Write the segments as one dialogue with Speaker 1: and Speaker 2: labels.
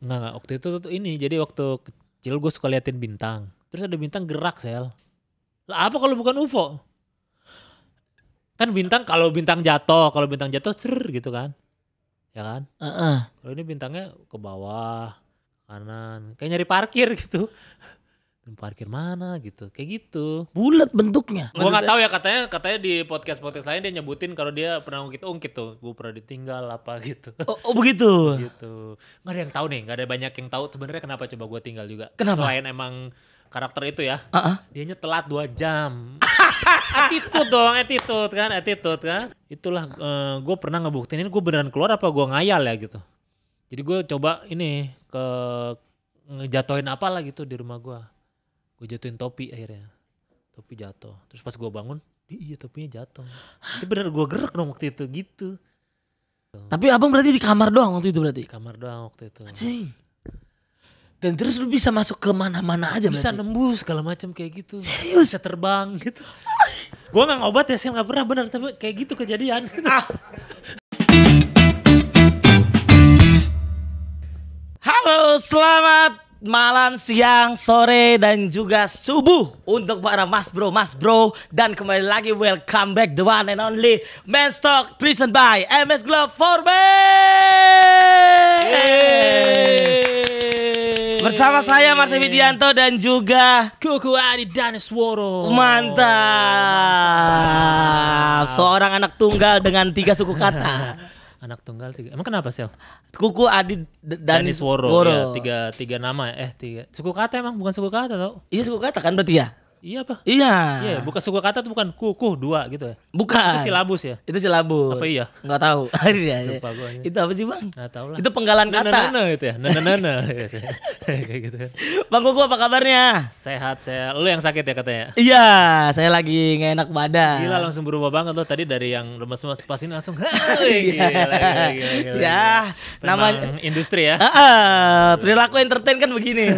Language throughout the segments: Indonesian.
Speaker 1: Enggak. Waktu itu tuh ini. Jadi waktu kecil gue suka liatin bintang. Terus ada bintang gerak, Sel. Lah apa kalau bukan UFO? Kan bintang kalau bintang jatuh gitu kan. Ya kan? Kalau ini bintangnya ke bawah, kanan. Kayak nyari parkir gitu. Parkir mana gitu, kayak gitu.
Speaker 2: Bulat bentuknya.
Speaker 1: Gue nggak tahu ya, katanya di podcast lain dia nyebutin kalau dia pernah ungkit tuh, gue pernah ditinggal apa gitu.
Speaker 2: Oh begitu.
Speaker 1: Gitu. Nggak ada yang tahu nih, nggak ada banyak yang tahu sebenarnya kenapa coba gue tinggal juga.
Speaker 2: Kenapa?
Speaker 1: Selain emang karakter itu ya, dianya telat 2 jam. attitude kan. Itulah gue pernah ngebuktiin ini gue beneran keluar apa gue ngayal ya gitu. Jadi gue coba ini ngejatoin apa lah gitu di rumah gue. Gue jatuhin topi akhirnya. Topi jatuh. Terus pas gue bangun, iya topinya jatuh. Itu bener gue gerak dong waktu itu gitu.
Speaker 2: Tapi abang berarti di kamar doang waktu itu berarti?
Speaker 1: Di kamar doang waktu itu.
Speaker 2: Anjing. Dan terus lu bisa masuk ke mana-mana aja
Speaker 1: bisa
Speaker 2: berarti?
Speaker 1: Nembus segala macam kayak gitu.
Speaker 2: Serius?
Speaker 1: Bisa terbang gitu. Gue gak ngobat ya, saya gak pernah bener. Tapi kayak gitu kejadian.
Speaker 2: Halo, selamat malam, siang, sore, dan juga subuh untuk para mas bro. Dan kembali lagi, welcome back the one and only Men's Talk presented by MS Glove Bersama saya Marcel Widianto dan juga
Speaker 1: Kuku Adi Danesworo.
Speaker 2: Mantap. Seorang anak tunggal dengan 3 suku kata.
Speaker 1: Anak tunggal 3. Emang kenapa, Sel?
Speaker 2: Kuku Adi
Speaker 1: Danesworo. Ya, 3 nama. 3. Suku kata emang bukan suku kata tau?
Speaker 2: Iya suku kata kan berarti ya?
Speaker 1: Iya apa?
Speaker 2: Iya.
Speaker 1: Iya, bukan suku kata tuh, bukan kuku 2 gitu ya.
Speaker 2: Bukan.
Speaker 1: Itu silabus ya?
Speaker 2: Itu silabus.
Speaker 1: Apa iya?
Speaker 2: Enggak tahu. Iya.
Speaker 1: Lupa gua.
Speaker 2: Itu apa sih, Bang?
Speaker 1: Enggak tahu lah.
Speaker 2: Itu penggalan kata.
Speaker 1: Nana itu ya. Nana. Kayak gitu.
Speaker 2: Bang Kuku apa kabarnya?
Speaker 1: Sehat. Lu yang sakit ya katanya?
Speaker 2: Iya, saya lagi gak enak badan.
Speaker 1: Gila, langsung berubah banget lo tadi dari yang lemes-lemes pas ini langsung. Gila.
Speaker 2: Ya, namanya
Speaker 1: industri ya.
Speaker 2: Perilaku entertain kan begini.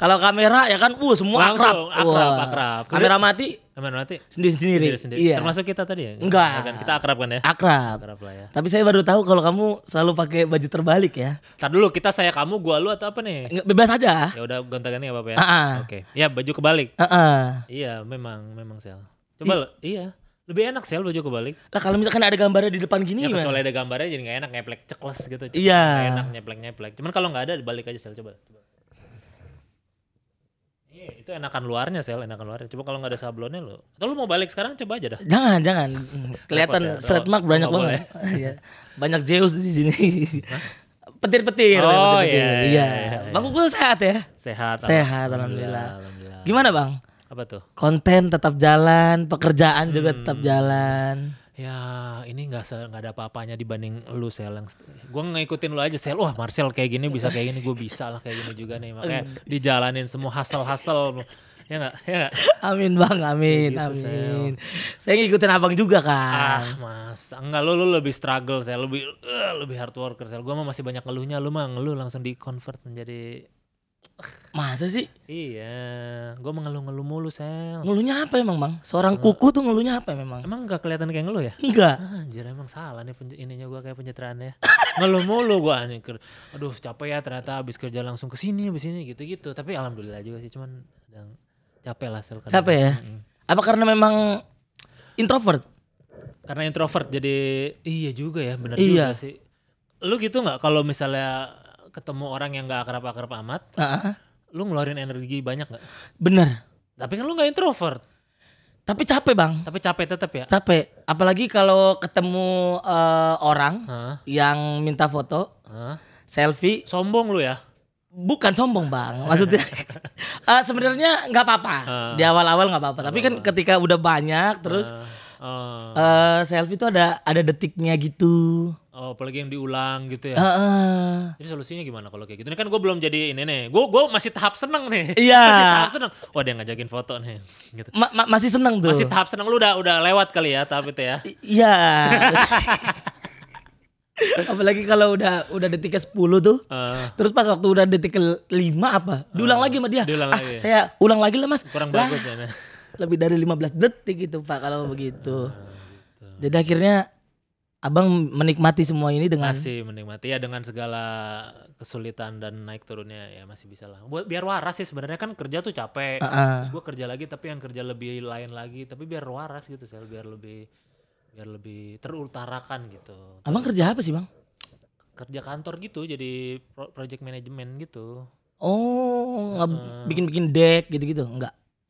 Speaker 2: Kalau kamera ya kan semua
Speaker 1: langsung
Speaker 2: akrab. Kamera mati sendiri. Iya.
Speaker 1: Termasuk kita tadi ya?
Speaker 2: Enggak.
Speaker 1: Ya kan? Kita akrab kan ya?
Speaker 2: Akrab lah ya. Tapi saya baru tahu kalau kamu selalu pakai baju terbalik ya.
Speaker 1: Tar dulu, kita saya kamu, gua lu atau apa nih?
Speaker 2: Enggak, bebas aja.
Speaker 1: Ya udah, gonta-ganti apa ya? Oke. Ya, baju kebalik. Iya, memang Sel. Coba iya. Lebih enak Sel baju kebalik.
Speaker 2: Lah kalau misalkan ada gambarnya di depan gini
Speaker 1: ya,
Speaker 2: gimana?
Speaker 1: kecuali ada gambarnya jadi gak enak, ngeplek cekles gitu.
Speaker 2: Iya.
Speaker 1: Gak enak nyeplek. Cuman kalau gak ada dibalik aja Sel, coba. Itu enakan luarnya Sel, Coba kalau nggak ada sablonnya lo. Atau lo mau balik sekarang, coba aja dah.
Speaker 2: Jangan. Kelihatan thread mark banyak banget. Iya. Banyak Zeus di sini. Petir-petir.
Speaker 1: Oh
Speaker 2: iya. Bang Kuku sehat ya?
Speaker 1: Sehat.
Speaker 2: Alhamdulillah. Gimana Bang?
Speaker 1: Apa tuh?
Speaker 2: Konten tetap jalan, pekerjaan juga tetap jalan.
Speaker 1: Ya ini nggak ada apa-apanya dibanding lu Sel. Gue ngikutin lu aja Sel. Wah Marcel kayak gini bisa kayak gini, gue bisa lah kayak gini juga nih. Makanya dijalanin semua hustle. Ya nggak?
Speaker 2: Amin Bang, amin. Saya ngikutin abang juga kan.
Speaker 1: Mas, enggak, lu lebih struggle Sel, lebih hard worker Sel. Gue mah masih banyak ngeluhnya, lu mah ngeluh langsung di convert menjadi.
Speaker 2: Masa sih?
Speaker 1: Iya, gue mengeluh-ngeluh mulu Sel.
Speaker 2: Ngeluhnya apa emang Bang? Seorang kuku tuh ngeluhnya apa memang?
Speaker 1: Emang gak kelihatan kayak ngeluh ya?
Speaker 2: Enggak.
Speaker 1: Anjir, emang salah nih ininya gue kayak pencitraannya. Ngeluh mulu gue nih. Aduh capek ya ternyata, abis kerja langsung kesini gitu-gitu. Tapi alhamdulillah juga sih, cuman capek lah Sel.
Speaker 2: Capek ya? Apa karena memang introvert?
Speaker 1: Karena introvert jadi iya juga ya, benar juga sih. Lu gitu gak kalau misalnya ketemu orang yang gak akrab-akrab amat, lu ngeluarin energi banyak gak?
Speaker 2: Bener.
Speaker 1: Tapi kan lu gak introvert.
Speaker 2: Tapi capek Bang.
Speaker 1: Tapi capek tetap ya?
Speaker 2: Capek. Apalagi kalau ketemu orang yang minta foto, selfie.
Speaker 1: Sombong lu ya?
Speaker 2: Bukan sombong Bang. Maksudnya sebenarnya gak apa-apa. Di awal-awal gak apa-apa. Tapi kan ketika udah banyak terus selfie tuh ada detiknya gitu.
Speaker 1: Oh, apalagi yang diulang gitu ya. Jadi solusinya gimana kalau kayak gitu? Ini kan gue belum jadi ini nih. Gue masih tahap seneng nih.
Speaker 2: Iya.
Speaker 1: Masih tahap seneng. Wah, dia ngajakin foto nih. Gitu.
Speaker 2: Masih seneng tuh.
Speaker 1: Masih tahap seneng. Lu udah lewat kali ya tahap itu ya.
Speaker 2: Iya. Apalagi kalau udah detiknya 10 tuh. Terus pas waktu udah detik ke 5 apa? Diulang lagi sama dia.
Speaker 1: Lagi.
Speaker 2: Saya ulang lagi lah Mas.
Speaker 1: Kurang bagus ya.
Speaker 2: Lebih dari 15 detik gitu Pak kalau begitu. Jadi akhirnya Abang menikmati semua ini dengan
Speaker 1: Masih menikmati ya dengan segala kesulitan dan naik turunnya ya masih bisa lah. Buat biar waras sih sebenarnya kan kerja tuh capek. Terus gue kerja lagi tapi yang kerja lebih lain lagi tapi biar waras gitu sel biar lebih terutarakan gitu.
Speaker 2: Abang kerja apa sih bang?
Speaker 1: Kerja kantor gitu jadi project management gitu.
Speaker 2: Oh, bikin-bikin deck gitu-gitu?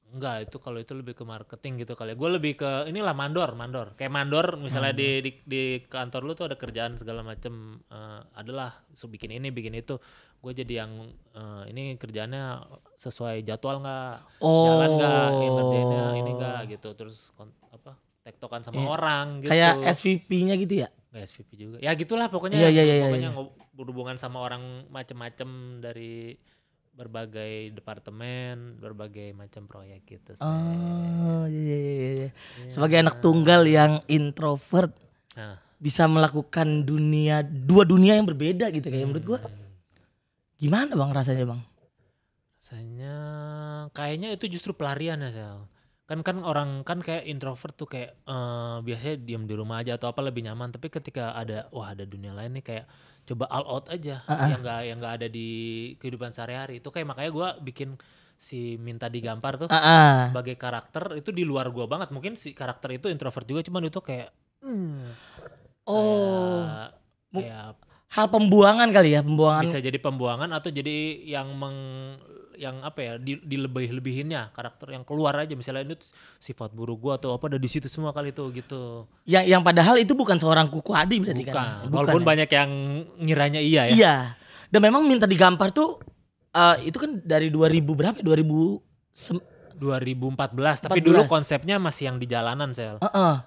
Speaker 1: Enggak, itu kalau itu lebih ke marketing gitu kali. Gue lebih ke inilah mandor. Kayak mandor misalnya di kantor lu tuh ada kerjaan segala macem adalah bikin ini, bikin itu. Gue jadi yang ini kerjaannya sesuai jadwal nggak, jalan nggak, ngerjainnya ini nggak gitu. Terus tektokan sama orang gitu.
Speaker 2: Kayak SVP-nya gitu ya?
Speaker 1: Nggak SVP juga. Ya gitulah pokoknya. Pokoknya berhubungan sama orang macem-macem dari berbagai departemen, berbagai macam proyek gitu.
Speaker 2: Oh iya. Sebagai anak tunggal yang introvert, bisa melakukan dua dunia yang berbeda gitu kayak menurut gua. Gimana bang rasanya bang?
Speaker 1: Rasanya kayaknya itu justru pelarian ya Sel. Kan orang kan kayak introvert tuh kayak biasanya diam di rumah aja atau apa lebih nyaman. Tapi ketika ada dunia lain nih kayak coba all out aja yang nggak ada di kehidupan sehari-hari. Itu kayak makanya gue bikin si Minta Digampar tuh sebagai karakter itu di luar gue banget. Mungkin si karakter itu introvert juga cuman itu kayak kayak
Speaker 2: hal pembuangan kali ya, pembuangan.
Speaker 1: Bisa jadi pembuangan atau jadi yang apa ya dilebih-lebihinnya karakter yang keluar aja misalnya itu sifat buruk gua atau apa ada di situ semua kali itu gitu.
Speaker 2: Yang padahal itu bukan seorang Kuku Adi berarti kan.
Speaker 1: Walaupun banyak yang ngiranya iya ya.
Speaker 2: Iya. Dan memang Minta Digampar tuh itu kan dari 2000 berapa?
Speaker 1: 2014 tapi dulu konsepnya masih yang di jalanan Sel.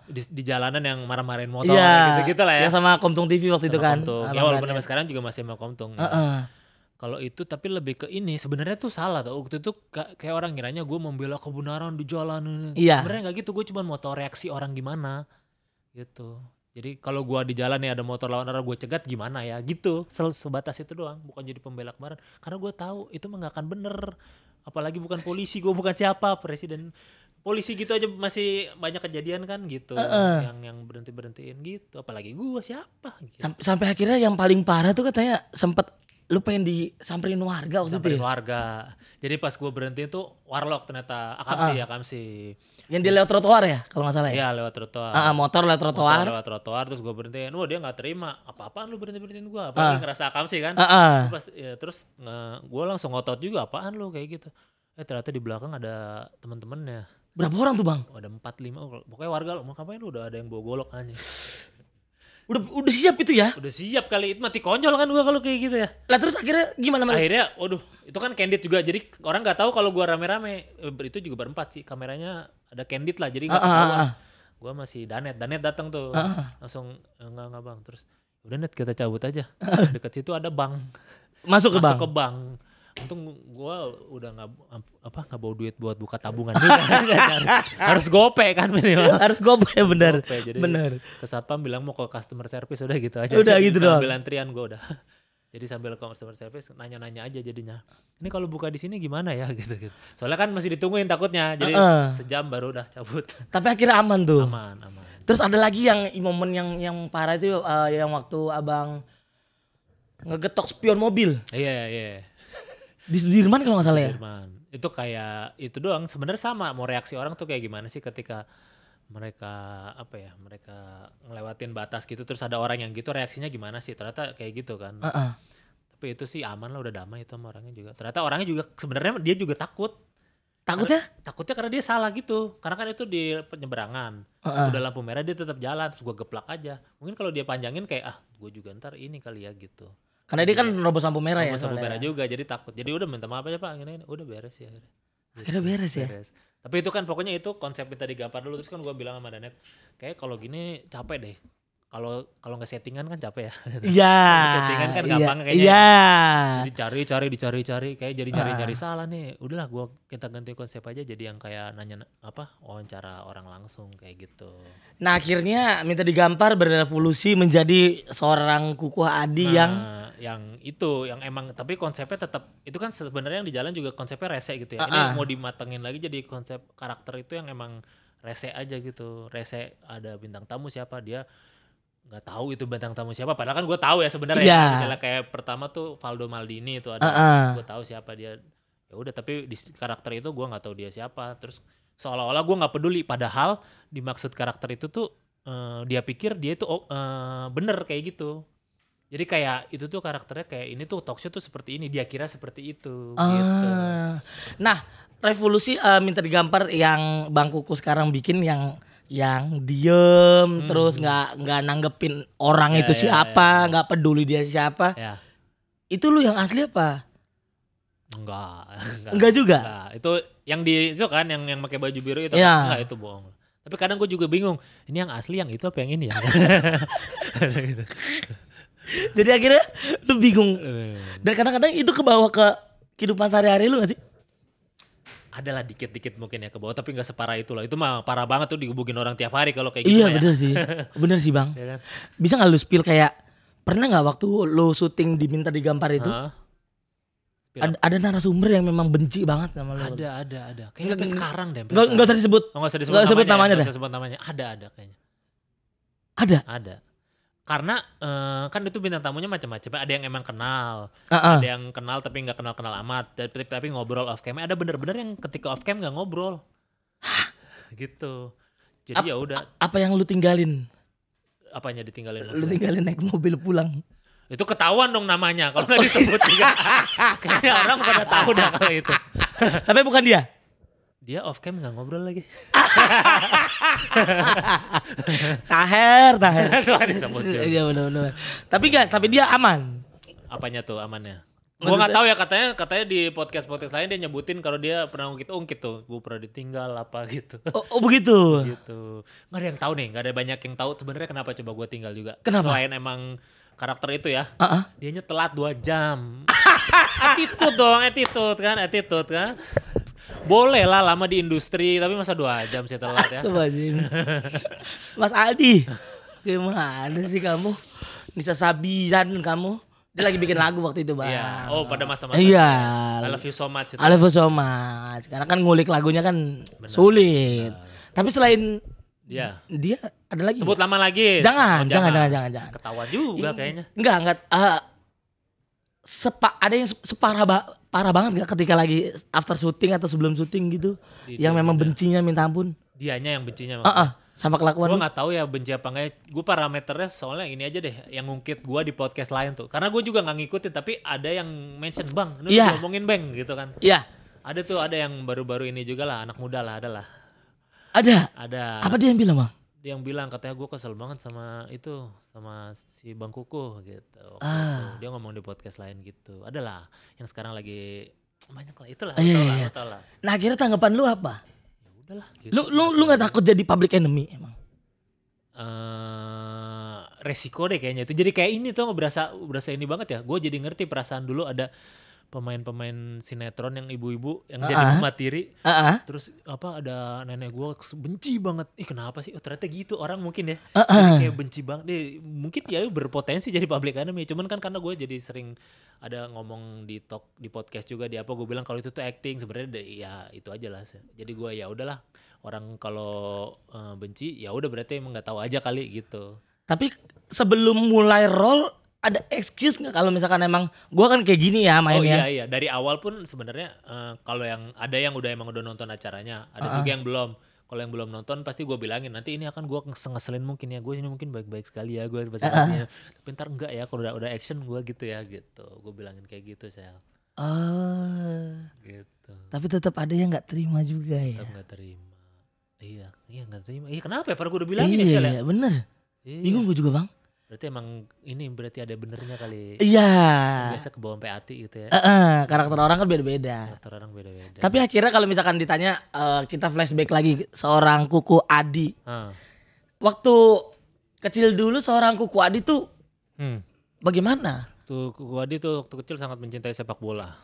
Speaker 1: Di jalanan yang marah-marahin motor gitu-gitu lah ya.
Speaker 2: Yang sama Komtung TV waktu itu kan.
Speaker 1: Ya walaupun sampai sekarang juga masih sama Komtung. Kalau itu tapi lebih ke ini sebenarnya tuh salah tuh waktu itu kayak orang kiranya gue membela kebenaran di jalan. Sebenarnya nggak gitu, gue cuma mau tahu reaksi orang gimana gitu. Jadi kalau gue di jalan nih ada motor lawan arah gue cegat gimana ya gitu, sebatas itu doang, bukan jadi pembela kebenaran karena gue tahu itu mah nggak akan bener, apalagi bukan polisi, gue bukan siapa presiden polisi gitu aja masih banyak kejadian kan gitu yang berhentiin gitu, apalagi gue siapa gitu.
Speaker 2: Sampai akhirnya yang paling parah tuh katanya sempet lu pengen disamperin warga waktu itu.
Speaker 1: Warga. Jadi pas gue berhenti tuh warlock ternyata Akamsi.
Speaker 2: Yang dia lewat trotoar ya kalau nggak salah ya?
Speaker 1: Iya lewat trotoar.
Speaker 2: Motor lewat trotoar.
Speaker 1: Lewat trotoar terus gue berhentiin. Wah dia nggak terima. Apaan lu berhentiin gue? Apalagi ngerasa Akamsi kan. Terus gue langsung ngotot juga apaan lu kayak gitu. Ternyata di belakang ada teman-temannya.
Speaker 2: Berapa orang tuh bang?
Speaker 1: Ada 4-5. Pokoknya warga lo mau ngapain lu udah ada yang bawa golok aja.
Speaker 2: Udah siap itu ya?
Speaker 1: Udah siap kali, itu mati konyol kan gua kalau kayak gitu ya.
Speaker 2: Lah terus akhirnya gimana?
Speaker 1: Akhirnya, itu kan candid juga. Jadi orang nggak tahu kalau gua rame-rame. Itu juga berempat sih. Kameranya ada candid lah. Jadi nggak ketahuan. Gua masih Danet datang tuh. Langsung enggak bang. Terus udah Net kita cabut aja. Dekat situ ada bank.
Speaker 2: Masuk ke
Speaker 1: bank. Untung gue udah nggak bawa duit buat buka tabungan harus gope kan minimal.
Speaker 2: Harus gope bener.
Speaker 1: Bener. Ke satpam bilang mau ke customer service udah gitu aja.
Speaker 2: Udah gitu doang.
Speaker 1: Sambil antrian gue udah. Jadi sambil ke customer service nanya-nanya aja jadinya. Ini kalau buka di sini gimana ya gitu. Soalnya kan masih ditungguin takutnya. Jadi sejam baru udah cabut.
Speaker 2: Tapi akhirnya aman tuh.
Speaker 1: Aman.
Speaker 2: Terus ada lagi yang momen yang parah itu yang waktu abang ngegetok spion mobil.
Speaker 1: Iya.
Speaker 2: Di Sudirman kalau nggak salah ya.
Speaker 1: Itu kayak itu doang sebenarnya sama mau reaksi orang tuh kayak gimana sih ketika mereka ngelewatin batas gitu terus ada orang yang gitu reaksinya gimana sih ternyata kayak gitu kan. Tapi itu sih aman lah udah damai itu sama orangnya juga. Ternyata orangnya juga sebenarnya dia juga takutnya karena dia salah gitu karena kan itu di penyeberangan udah lampu merah dia tetap jalan terus gue geplak aja mungkin kalau dia panjangin kayak gue juga ntar ini kali ya gitu.
Speaker 2: Karena dia kan nerobos lampu merah ya.
Speaker 1: Lampu merah juga jadi takut. Jadi udah minta maaf aja Pak. Gini. Udah beres ya.
Speaker 2: Akhirnya beres ya.
Speaker 1: Tapi itu kan pokoknya itu konsep Minta Digampar dulu. Terus kan gue bilang sama Danet. Kayak kalau gini capek deh. Kalau nggak settingan kan capek ya.
Speaker 2: Iya.
Speaker 1: Settingan kan gampang kayaknya.
Speaker 2: Iya.
Speaker 1: Dicari. Kayak jadi nyari salah nih. Udahlah kita ganti konsep aja. Jadi yang kayak nanya wawancara orang langsung kayak gitu.
Speaker 2: Nah akhirnya Minta Digampar berevolusi menjadi seorang Kuku Adi
Speaker 1: yang emang tapi konsepnya tetap itu kan sebenarnya yang di jalan juga konsepnya rese gitu ya. Ini mau dimatengin lagi jadi konsep karakter itu yang emang rese aja gitu. Rese ada bintang tamu siapa dia nggak tahu itu bintang tamu siapa. Padahal kan gue tahu ya sebenarnya.
Speaker 2: Iya.
Speaker 1: Misalnya kayak pertama tuh Valdo Maldini itu ada, gue tahu siapa dia. Ya udah, tapi di karakter itu gue nggak tahu dia siapa. Terus seolah-olah gue nggak peduli. Padahal dimaksud karakter itu tuh dia pikir dia itu bener kayak gitu. Jadi kayak itu tuh karakternya kayak ini tuh talk show tuh seperti ini. Dia kira seperti itu. Gitu.
Speaker 2: Nah, revolusi minta digampar yang Bang Kuku sekarang bikin yang diem terus nggak nanggepin orang itu siapa, nggak peduli dia siapa.
Speaker 1: Ya.
Speaker 2: Itu lu yang asli apa?
Speaker 1: Enggak
Speaker 2: juga.
Speaker 1: Enggak. Itu yang di itu kan yang pakai baju biru itu
Speaker 2: Ya.
Speaker 1: enggak, itu bohong. Tapi kadang gue juga bingung, ini yang asli yang itu apa yang ini ya? Gitu.
Speaker 2: Jadi akhirnya lu bingung. Dan kadang-kadang itu kebawa ke kehidupan sehari-hari lu gak sih?
Speaker 1: Adalah dikit-dikit mungkin ya ke bawah, tapi nggak separah itu lah. Itu mah parah banget tuh, digebukin orang tiap hari kalau kayak gitu.
Speaker 2: Iya
Speaker 1: ya.
Speaker 2: bener sih. Bener sih Bang.
Speaker 1: Ya kan?
Speaker 2: Bisa gak lu spill kayak pernah gak waktu lu syuting diminta digampar itu ada narasumber yang memang benci banget sama lu?
Speaker 1: Ada. Kayaknya sampai sekarang deh.
Speaker 2: Nggak usah disebut.
Speaker 1: Nggak usah
Speaker 2: Nggak sebut namanya deh.
Speaker 1: Nggak usah sebut namanya. Ada kayaknya.
Speaker 2: Ada.
Speaker 1: Karena kan itu bintang tamunya macam-macam. Ada yang emang kenal, ada yang kenal tapi nggak kenal amat, tapi ngobrol off cam. Ada bener-bener yang ketika off cam nggak ngobrol, gitu. Jadi ya udah.
Speaker 2: Apa yang lu tinggalin?
Speaker 1: Apanya ditinggalin?
Speaker 2: Lu tinggalin naik mobil pulang.
Speaker 1: Itu ketahuan dong namanya. Kalau nggak disebut juga, kayaknya orang pada tahu dah kalau itu.
Speaker 2: Tapi bukan dia.
Speaker 1: Dia off cam nggak ngobrol lagi.
Speaker 2: Taher.
Speaker 1: Itu kan disebut juga.
Speaker 2: Iya benar. Tapi dia aman.
Speaker 1: Apanya tuh amannya? Gue nggak tahu ya, katanya di podcast lain dia nyebutin kalau dia pernah ungkit tuh, gue pernah ditinggal apa gitu.
Speaker 2: Oh begitu.
Speaker 1: Gitu. Nggak ada yang tahu nih, nggak ada banyak yang tahu sebenarnya kenapa coba gue tinggal juga.
Speaker 2: Kenapa?
Speaker 1: Selain emang karakter itu ya, dianya telat 2 jam. Attitude kan. Boleh lah lama di industri, tapi masa 2 jam sih telat ya.
Speaker 2: Mas Aldi, gimana sih kamu? Nisa Sabian kamu. Dia lagi bikin lagu waktu itu Bang.
Speaker 1: Iya. Oh pada masa-masa.
Speaker 2: Iya.
Speaker 1: I love you so much.
Speaker 2: I love you so much. Karena kan ngulik lagunya kan sulit. Tapi selain dia ada lagi.
Speaker 1: Sebut lama lagi.
Speaker 2: Jangan.
Speaker 1: Ketahuan juga kayaknya.
Speaker 2: Enggak. Ada yang parah banget gak ketika lagi after syuting atau sebelum syuting gitu, yang memang bencinya minta ampun.
Speaker 1: Dianya yang bencinya.
Speaker 2: Sama kelakuan.
Speaker 1: Gue nggak tahu ya benci apa enggak. Gue parameternya soalnya ini aja deh, yang ngungkit gue di podcast lain tuh. Karena gue juga nggak ngikutin, tapi ada yang mention Bang, ini ngomongin Bang gitu kan.
Speaker 2: Iya.
Speaker 1: Ada yang baru-baru ini juga lah, anak muda lah, adalah.
Speaker 2: Ada. Apa dia yang bilang Bang?
Speaker 1: Dia yang bilang katanya gue kesel banget sama si Bang Kuku gitu. Dia ngomong di podcast lain gitu. Adalah yang sekarang lagi banyak lah, itulah. Tau lah.
Speaker 2: Nah akhirnya tanggapan lu apa?
Speaker 1: Ya udahlah. Gitu.
Speaker 2: Lu nggak takut jadi public enemy emang?
Speaker 1: Resiko deh kayaknya itu. Jadi kayak ini tuh berasa ini banget ya. Gue jadi ngerti perasaan dulu ada pemain-pemain sinetron yang ibu-ibu yang jadi pematiri. Terus ada nenek gue benci banget. Kenapa sih? Oh ternyata gitu orang mungkin ya. Jadi kayak benci banget. Mungkin ya berpotensi jadi public enemy. Cuman kan karena gue jadi sering ada ngomong di podcast juga di apa, gue bilang kalau itu tuh acting sebenarnya ya itu aja lah. Jadi gue ya udahlah, orang kalau benci ya udah berarti emang nggak tahu aja kali gitu.
Speaker 2: Tapi sebelum mulai role ada excuse nggak kalau misalkan emang gue kan kayak gini ya mainnya?
Speaker 1: Oh iya dari awal pun sebenarnya kalau yang ada yang udah nonton acaranya, ada juga yang belum. Kalau yang belum nonton pasti gue bilangin nanti ini akan gue ngeselin mungkin ya, gue ini mungkin baik-baik sekali ya gue basa-basinya. Tapi ntar enggak ya kalau udah action gue gitu ya gitu. Gue bilangin kayak gitu Sel. Gitu.
Speaker 2: Tapi tetap ada yang nggak terima juga ya.
Speaker 1: Tetap nggak terima. Iya nggak terima. Iya kenapa ya? Padahal gue udah bilangin ya Sel ya.
Speaker 2: Iya bener. Bingung gue juga Bang.
Speaker 1: Berarti emang ini berarti ada benernya kali.
Speaker 2: Iya.
Speaker 1: Biasa kebawa sampai hati gitu ya.
Speaker 2: Karakter orang kan beda-beda. Tapi akhirnya kalau misalkan ditanya kita flashback lagi seorang Kuku Adi. Waktu kecil dulu seorang Kuku Adi tuh bagaimana?
Speaker 1: Tuh Kuku Adi tuh waktu kecil sangat mencintai sepak bola.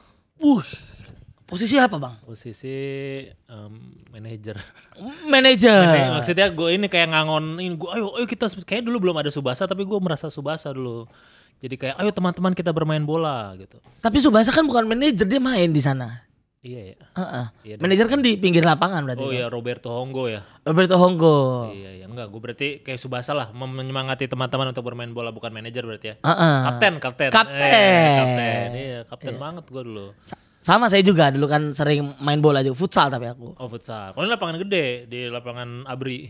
Speaker 2: Posisi apa Bang?
Speaker 1: Posisi manajer.
Speaker 2: Maksudnya
Speaker 1: gue ini kayak ngangonin gue, ayo kita kayak dulu belum ada Subasa tapi gue merasa Subasa dulu. Jadi kayak ayo teman-teman kita bermain bola gitu.
Speaker 2: Tapi Subasa kan bukan manajer, dia main di sana.
Speaker 1: Iya ya.
Speaker 2: Heeh.
Speaker 1: Iya deh.
Speaker 2: Manajer kan di pinggir lapangan berarti.
Speaker 1: Oh
Speaker 2: kan?
Speaker 1: iya, Roberto Honggo ya.
Speaker 2: Roberto Honggo.
Speaker 1: Iya, enggak, gue berarti kayak Subasa lah, menyemangati teman-teman untuk bermain bola, bukan manajer berarti ya.
Speaker 2: Heeh.
Speaker 1: Kapten.
Speaker 2: Kapten.
Speaker 1: Kapten. Iya, kapten banget gue dulu.
Speaker 2: Sama saya juga dulu kan sering main bola juga, futsal tapi aku.
Speaker 1: Oh, futsal. Kalau ini lapangan gede, di lapangan Abri.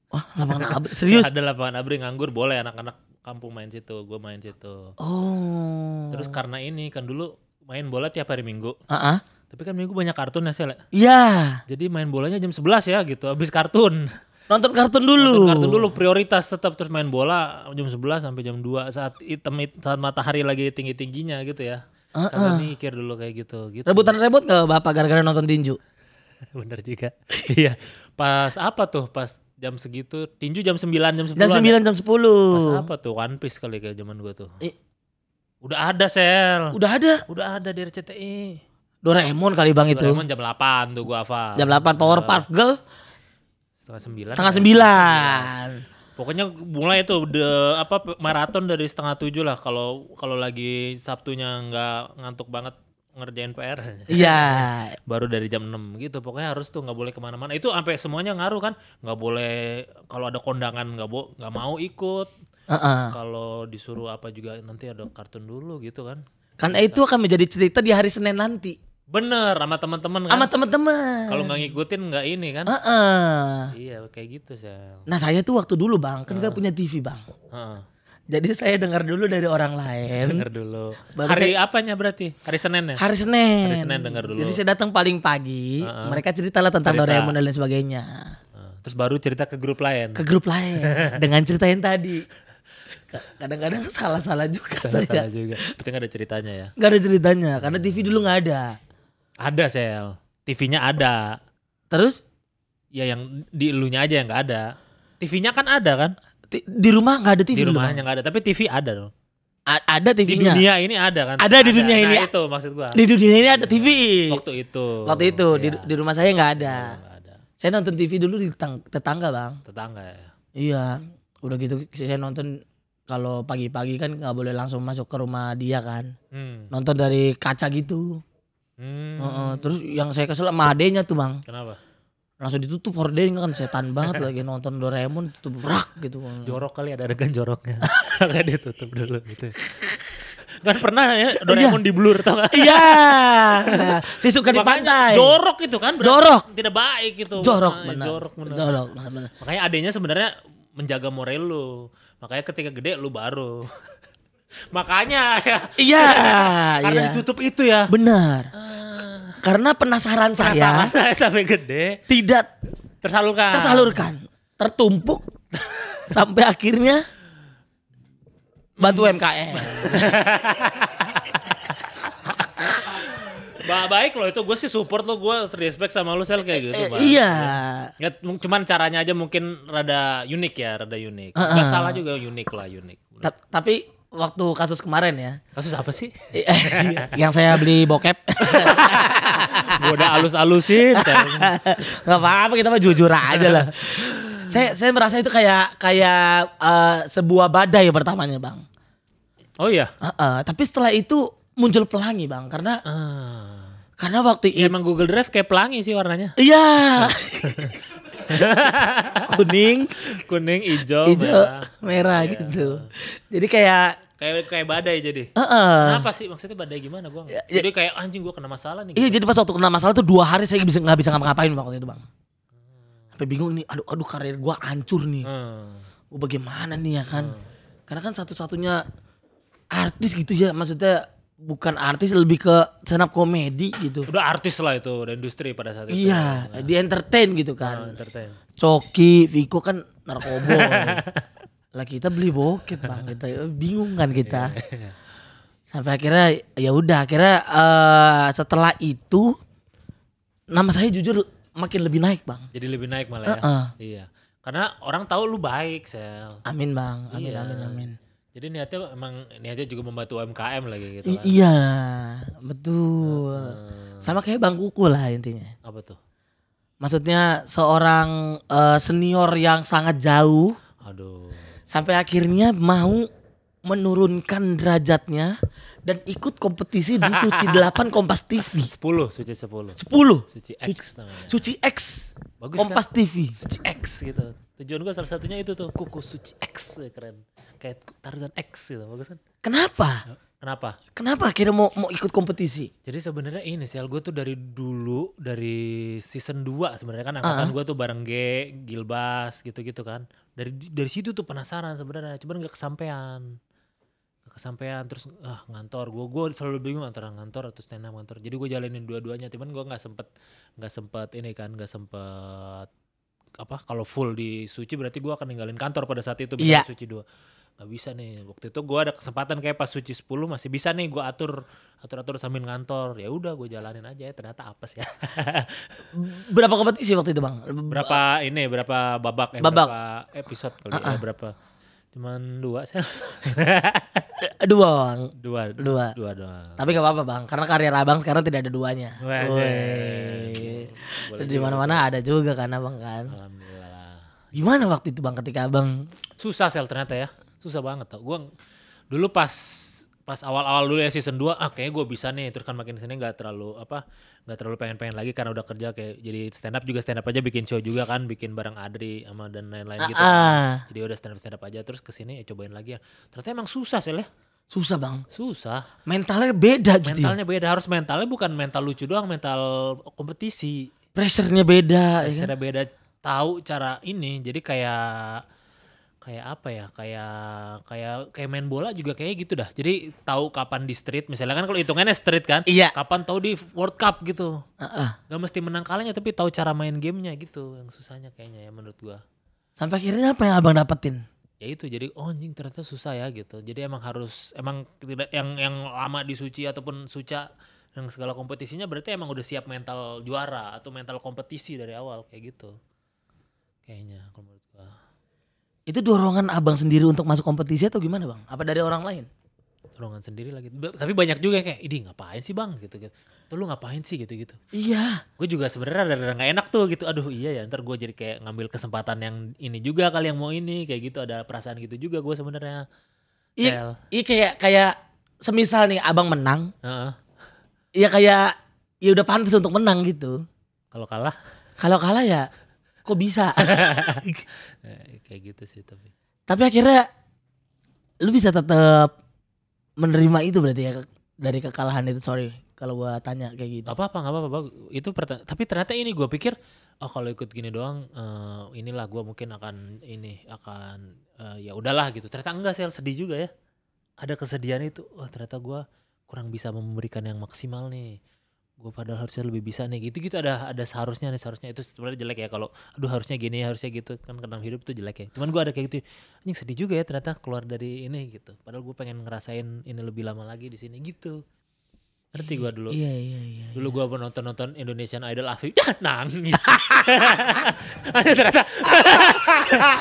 Speaker 2: Wah, lapangan abri. Serius?
Speaker 1: Ada lapangan Abri nganggur, boleh anak-anak kampung main situ, gue main situ.
Speaker 2: Oh.
Speaker 1: Terus karena ini kan dulu main bola tiap hari Minggu.
Speaker 2: Heeh.
Speaker 1: Tapi kan Minggu banyak kartun ya, Sel.
Speaker 2: Iya.
Speaker 1: Jadi main bolanya jam 11 ya gitu, habis kartun.
Speaker 2: Nonton kartun dulu.
Speaker 1: Nonton kartun dulu prioritas tetap, terus main bola jam 11 sampai jam 2 saat saat matahari lagi tinggi-tingginya gitu ya. Kagak mikir dulu kayak gitu.
Speaker 2: Rebutan-rebut gak bapak gara-gara nonton tinju?
Speaker 1: Bener juga. Iya. Pas apa tuh? Pas jam segitu tinju jam 9 jam 10.
Speaker 2: Jam 9 jam 10.
Speaker 1: Pas apa tuh? One Piece kali kayak zaman gua tuh. Udah ada, Sel.
Speaker 2: Udah ada.
Speaker 1: Udah ada di RCTI.
Speaker 2: Doraemon kali bang itu.
Speaker 1: Doraemon jam 8 tuh gua hafal.
Speaker 2: Jam 8 Powerpuff Girl.
Speaker 1: Setengah 9.
Speaker 2: Setengah 9.
Speaker 1: Pokoknya mulai itu maraton dari setengah 7 lah, kalau lagi Sabtunya nggak ngantuk banget ngerjain PR.
Speaker 2: Iya.
Speaker 1: Baru dari jam 6 gitu. Pokoknya harus tuh, nggak boleh kemana-mana. Itu sampai semuanya ngaruh kan. Nggak boleh kalau ada kondangan nggak mau ikut. Kalau disuruh apa juga nanti ada kartun dulu gitu kan.
Speaker 2: Karena itu akan menjadi cerita di hari Senin nanti.
Speaker 1: Bener, sama teman-teman kan.
Speaker 2: Sama teman-teman.
Speaker 1: Kalau nggak ngikutin nggak ini kan. Iya kayak gitu sih.
Speaker 2: Nah saya tuh waktu dulu bang, kan gak punya TV bang. Jadi saya dengar dulu dari orang lain.
Speaker 1: Dengar dulu.
Speaker 2: Baru
Speaker 1: Hari apanya berarti? Hari Senin ya?
Speaker 2: Hari Senin.
Speaker 1: Hari Senin dengar dulu.
Speaker 2: Jadi saya datang paling pagi, mereka ceritalah tentang Doraemon dan lain sebagainya.
Speaker 1: Terus baru cerita ke grup lain.
Speaker 2: Ke grup lain dengan cerita yang tadi. Kadang-kadang salah-salah juga saya.
Speaker 1: Salah juga. Berarti gak ada ceritanya ya?
Speaker 2: Gak ada ceritanya, karena TV dulu gak ada.
Speaker 1: Ada, Sel. TV-nya ada.
Speaker 2: Terus?
Speaker 1: Ya yang di elunya aja yang gak ada. TV-nya kan ada kan?
Speaker 2: Di rumah gak ada TV.
Speaker 1: Di rumahnya gak ada, tapi TV ada dong.
Speaker 2: Ada TV-nya.
Speaker 1: Di dunia ini ada kan?
Speaker 2: Ada di dunia ini.
Speaker 1: Nah itu maksud gua.
Speaker 2: Di dunia ini ada TV.
Speaker 1: Waktu itu
Speaker 2: ya. Di rumah saya gak ada.
Speaker 1: Gak ada.
Speaker 2: Saya nonton TV dulu di tetangga bang.
Speaker 1: Tetangga ya?
Speaker 2: Iya. Udah gitu saya nonton. Kalau pagi-pagi kan gak boleh langsung masuk ke rumah dia kan. Nonton dari kaca gitu. Terus yang saya kesel sama adenya tuh bang.
Speaker 1: Kenapa?
Speaker 2: Langsung ditutup horden kan, setan banget lagi nonton Doraemon, tutup rak gitu.
Speaker 1: Jorok kali, ada adegan joroknya. Kayak ditutup dulu gitu. Kan pernah ya Doraemon di blur tau gak?
Speaker 2: Iya. Si suka di pantai.
Speaker 1: Jorok itu kan.
Speaker 2: Jorok.
Speaker 1: Tidak baik gitu.
Speaker 2: Jorok benar.
Speaker 1: Jorok benar. Makanya adenya sebenarnya menjaga moral lu. Makanya ketika gede lu baru. Makanya ya.
Speaker 2: Iya.
Speaker 1: Karena ditutup itu ya.
Speaker 2: Benar. Karena penasaran saya
Speaker 1: sampai gede
Speaker 2: tidak
Speaker 1: tersalurkan.
Speaker 2: Tertumpuk sampai akhirnya bantu UMKM.
Speaker 1: Baik loh itu, gue sih support lo, gue respect sama lo Sel kayak gitu Bang.
Speaker 2: Iya.
Speaker 1: Ya, cuman caranya aja mungkin rada unik ya, rada unik. Gak salah juga, unik.
Speaker 2: Tapi waktu kasus kemarin ya.
Speaker 1: Kasus apa sih?
Speaker 2: Yang saya beli bokep.
Speaker 1: Gue udah alus-alusin.
Speaker 2: Gak apa-apa, kita mah jujur aja lah. Saya merasa itu kayak sebuah badai pertamanya bang.
Speaker 1: Oh iya?
Speaker 2: Tapi setelah itu muncul pelangi bang. Karena waktu itu
Speaker 1: emang Google Drive kayak pelangi sih warnanya.
Speaker 2: Iya. kuning, hijau, merah gitu. Jadi
Speaker 1: kayak badai jadi. Kenapa sih maksudnya badai gimana gua? Jadi kayak anjing gua kena masalah nih.
Speaker 2: Iya, jadi pas waktu kena masalah tuh 2 hari saya nggak bisa ngapa-ngapain waktu itu bang. Sampai bingung nih, aduh karir gua hancur nih. Gua bagaimana nih ya kan? Karena kan satu-satunya artis gitu ya, maksudnya bukan artis, lebih ke stand up komedi gitu.
Speaker 1: Udah artis lah itu, udah industri pada saat itu.
Speaker 2: Iya, di entertain gitu kan.
Speaker 1: Entertain.
Speaker 2: Coki, Viko kan narkoba. Lah kita beli bokep bang, kita bingung kan kita. Sampai akhirnya ya udah, setelah itu nama saya jujur makin lebih naik bang.
Speaker 1: Jadi lebih naik malah ya. Iya. Karena orang tahu lu baik Sel.
Speaker 2: Amin bang, amin.
Speaker 1: Jadi niatnya juga membantu UMKM lagi gitu kan.
Speaker 2: Iya, betul. Sama kayak Bang Kuku lah intinya.
Speaker 1: Apa tuh?
Speaker 2: Maksudnya seorang senior yang sangat jauh.
Speaker 1: Aduh.
Speaker 2: Sampai akhirnya mau menurunkan derajatnya Dan ikut kompetisi di Suci 8 Kompas TV.
Speaker 1: 10, Suci 10.
Speaker 2: 10.
Speaker 1: Suci X namanya.
Speaker 2: Suci X.
Speaker 1: Bagus
Speaker 2: Kompas
Speaker 1: kan?
Speaker 2: TV.
Speaker 1: Suci X gitu. Tujuan gue salah satunya itu tuh, kuku Suci X, keren. Kayak Tarzan X gitu, bagus kan?
Speaker 2: Kenapa?
Speaker 1: Kenapa?
Speaker 2: Kenapa akhirnya mau ikut kompetisi?
Speaker 1: Jadi sebenarnya ini sih, gue tuh dari dulu, dari season 2 sebenarnya kan angkatan gue tuh bareng Gilbas gitu-gitu kan. Dari situ tuh penasaran sebenarnya, cuman gak kesampean terus ngantor. Gue selalu bingung antara ngantor atau stand up ngantor. Jadi gue jalanin dua-duanya, cuman gue nggak sempet apa kalau full di Suci berarti gue akan ninggalin kantor pada saat itu.
Speaker 2: Iya.
Speaker 1: Suci 2 nggak bisa nih. Waktu itu gue ada kesempatan kayak pas Suci 10 masih bisa nih gue atur sambil ngantor. Ya udah gue jalanin aja, ternyata apes ya.
Speaker 2: Berapa kompetisi waktu itu bang?
Speaker 1: berapa babak. Berapa episode kali ya, berapa? Cuman 2 sih.
Speaker 2: 2 bang.
Speaker 1: 2 doang.
Speaker 2: Tapi gak apa-apa bang, karena karir abang sekarang tidak ada duanya. Di mana-mana ada juga kan abang kan.
Speaker 1: Alhamdulillah.
Speaker 2: Gimana waktu itu bang ketika abang?
Speaker 1: Susah sel ternyata ya. Susah banget tau. Gue dulu pas awal-awal dulu ya season 2, kayaknya gue bisa nih. Terus kan makin sini gak terlalu pengen-pengen lagi karena udah kerja kayak jadi stand up aja, bikin show juga kan, bikin bareng Adri sama dan lain-lain gitu. Jadi udah stand up aja, terus kesini ya cobain lagi ya. Ternyata emang susah sel ya.
Speaker 2: Susah bang.
Speaker 1: Susah.
Speaker 2: Mentalnya beda gitu.
Speaker 1: Mentalnya beda, harus mentalnya bukan mental lucu doang, mental kompetisi.
Speaker 2: Pressure-nya beda.
Speaker 1: Pressure-nya beda, tahu cara ini. Jadi kayak apa ya, kayak main bola juga kayak gitu dah. Jadi tahu kapan di street, misalnya kan kalau hitungannya street kan,
Speaker 2: iya.
Speaker 1: Kapan tahu di World Cup gitu. Gak mesti menang kalahnya, tapi tahu cara main gamenya gitu, yang susahnya kayaknya ya menurut gua.
Speaker 2: Sampai akhirnya apa yang abang dapetin?
Speaker 1: Ya itu, jadi anjing ternyata susah ya gitu. Jadi emang tidak yang lama di Suci ataupun Suca yang segala kompetisinya berarti emang udah siap mental juara atau mental kompetisi dari awal kayak gitu. Kayaknya kalau menurut gua.
Speaker 2: Itu dorongan abang sendiri untuk masuk kompetisi atau gimana bang? Apa dari orang lain?
Speaker 1: Dorongan sendiri lagi. Tapi banyak juga kayak, "Idi ngapain sih bang?" gitu. "Tuh lu ngapain sih?" gitu.
Speaker 2: Iya.
Speaker 1: Gue juga sebenarnya rada gak enak tuh gitu. Aduh iya ya, ntar gue jadi kayak ngambil kesempatan yang ini juga kali, yang mau ini kayak gitu. Ada perasaan gitu juga gue sebenarnya.
Speaker 2: Iya kayak semisal nih abang menang. Iya kayak ya udah pantas untuk menang gitu.
Speaker 1: Kalau kalah?
Speaker 2: Kalau kalah ya kok bisa?
Speaker 1: Kayak gitu sih tapi.
Speaker 2: Tapi akhirnya lu bisa tetap menerima itu berarti ya dari kekalahan itu. Sorry kalau gua tanya kayak gitu.
Speaker 1: Gak apa-apa. Itu tapi ternyata ini gue pikir, kalau ikut gini doang, inilah gue mungkin akan ya udahlah gitu. Ternyata enggak sih, sedih juga ya. Ada kesedihan itu. Ternyata gue kurang bisa memberikan yang maksimal nih. Gue padahal harusnya lebih bisa nih gitu ada seharusnya itu sebenarnya jelek ya, kalau harusnya gini, harusnya gitu kan, dalam hidup tuh jelek ya. Cuman gue ada kayak gitu, anjing sedih juga ya ternyata keluar dari ini gitu, padahal gue pengen ngerasain ini lebih lama lagi di sini gitu. Ngerti gue dulu.
Speaker 2: Iya.
Speaker 1: Dulu gue nonton Indonesian Idol Afif, nangis. Ternyata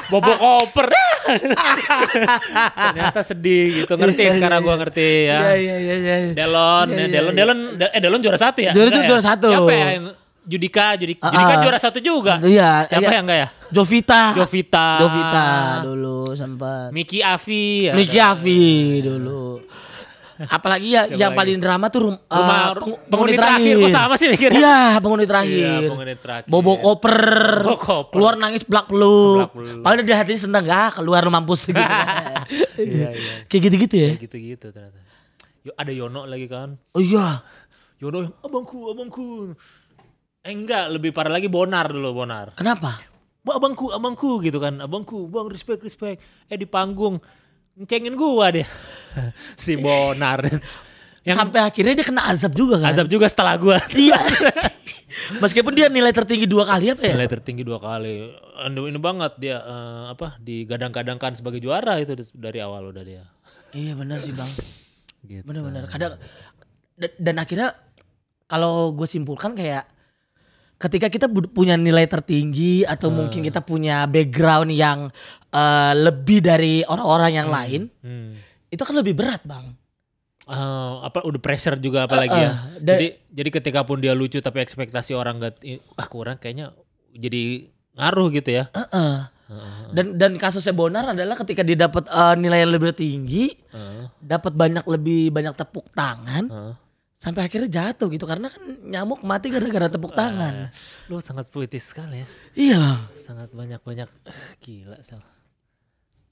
Speaker 1: bobok koper. Ternyata sedih gitu. Ngerti sekarang gue ngerti ya.
Speaker 2: Iya.
Speaker 1: Delon juara 1 ya?
Speaker 2: Juara 1.
Speaker 1: Siapa ya? Judika juara 1 juga.
Speaker 2: Iya.
Speaker 1: Siapa yang enggak ya?
Speaker 2: Jovita
Speaker 1: dulu
Speaker 2: sempat.
Speaker 1: Miki Afi
Speaker 2: dulu. Apalagi ya yang paling drama tuh
Speaker 1: penghuni terakhir. Kok sama sih mikirnya?
Speaker 2: Iya, penghuni terakhir. Bobo koper. Keluar nangis belak peluk. Padahal di hatinya seneng, keluar lu mampus gitu.
Speaker 1: Iya.
Speaker 2: Kayak gitu-gitu ya.
Speaker 1: Kayak gitu ternyata. Ada Yono lagi kan.
Speaker 2: Oh iya.
Speaker 1: Yono, abangku. Enggak, lebih parah lagi Bonar.
Speaker 2: Kenapa?
Speaker 1: Abangku gitu kan. Abangku, bang respect. Di panggung ngecengin gua dia. Si Bonar.
Speaker 2: Sampai akhirnya dia kena azab juga kan?
Speaker 1: Azab juga setelah gua.
Speaker 2: Iya. Meskipun dia nilai tertinggi 2 kali apa ya?
Speaker 1: Nilai tertinggi 2 kali. Ini banget dia digadang-gadangkan sebagai juara itu dari awal udah dia.
Speaker 2: Iya benar sih bang.
Speaker 1: Gitu.
Speaker 2: Benar. Kadang dan akhirnya kalau gue simpulkan kayak ketika kita punya nilai tertinggi atau mungkin kita punya background yang lebih dari orang-orang yang lain, itu kan lebih berat bang.
Speaker 1: Udah pressure juga apalagi ya. Jadi ketika pun dia lucu tapi ekspektasi orang kurang, kayaknya jadi ngaruh gitu ya.
Speaker 2: Dan kasusnya Bonar adalah ketika dia dapat nilai yang lebih tinggi, dapat lebih banyak tepuk tangan, sampai akhirnya jatuh gitu karena kan nyamuk mati gara-gara tepuk tangan.
Speaker 1: Lu sangat puitis sekali ya.
Speaker 2: Iya.
Speaker 1: Sangat banyak gila Sel.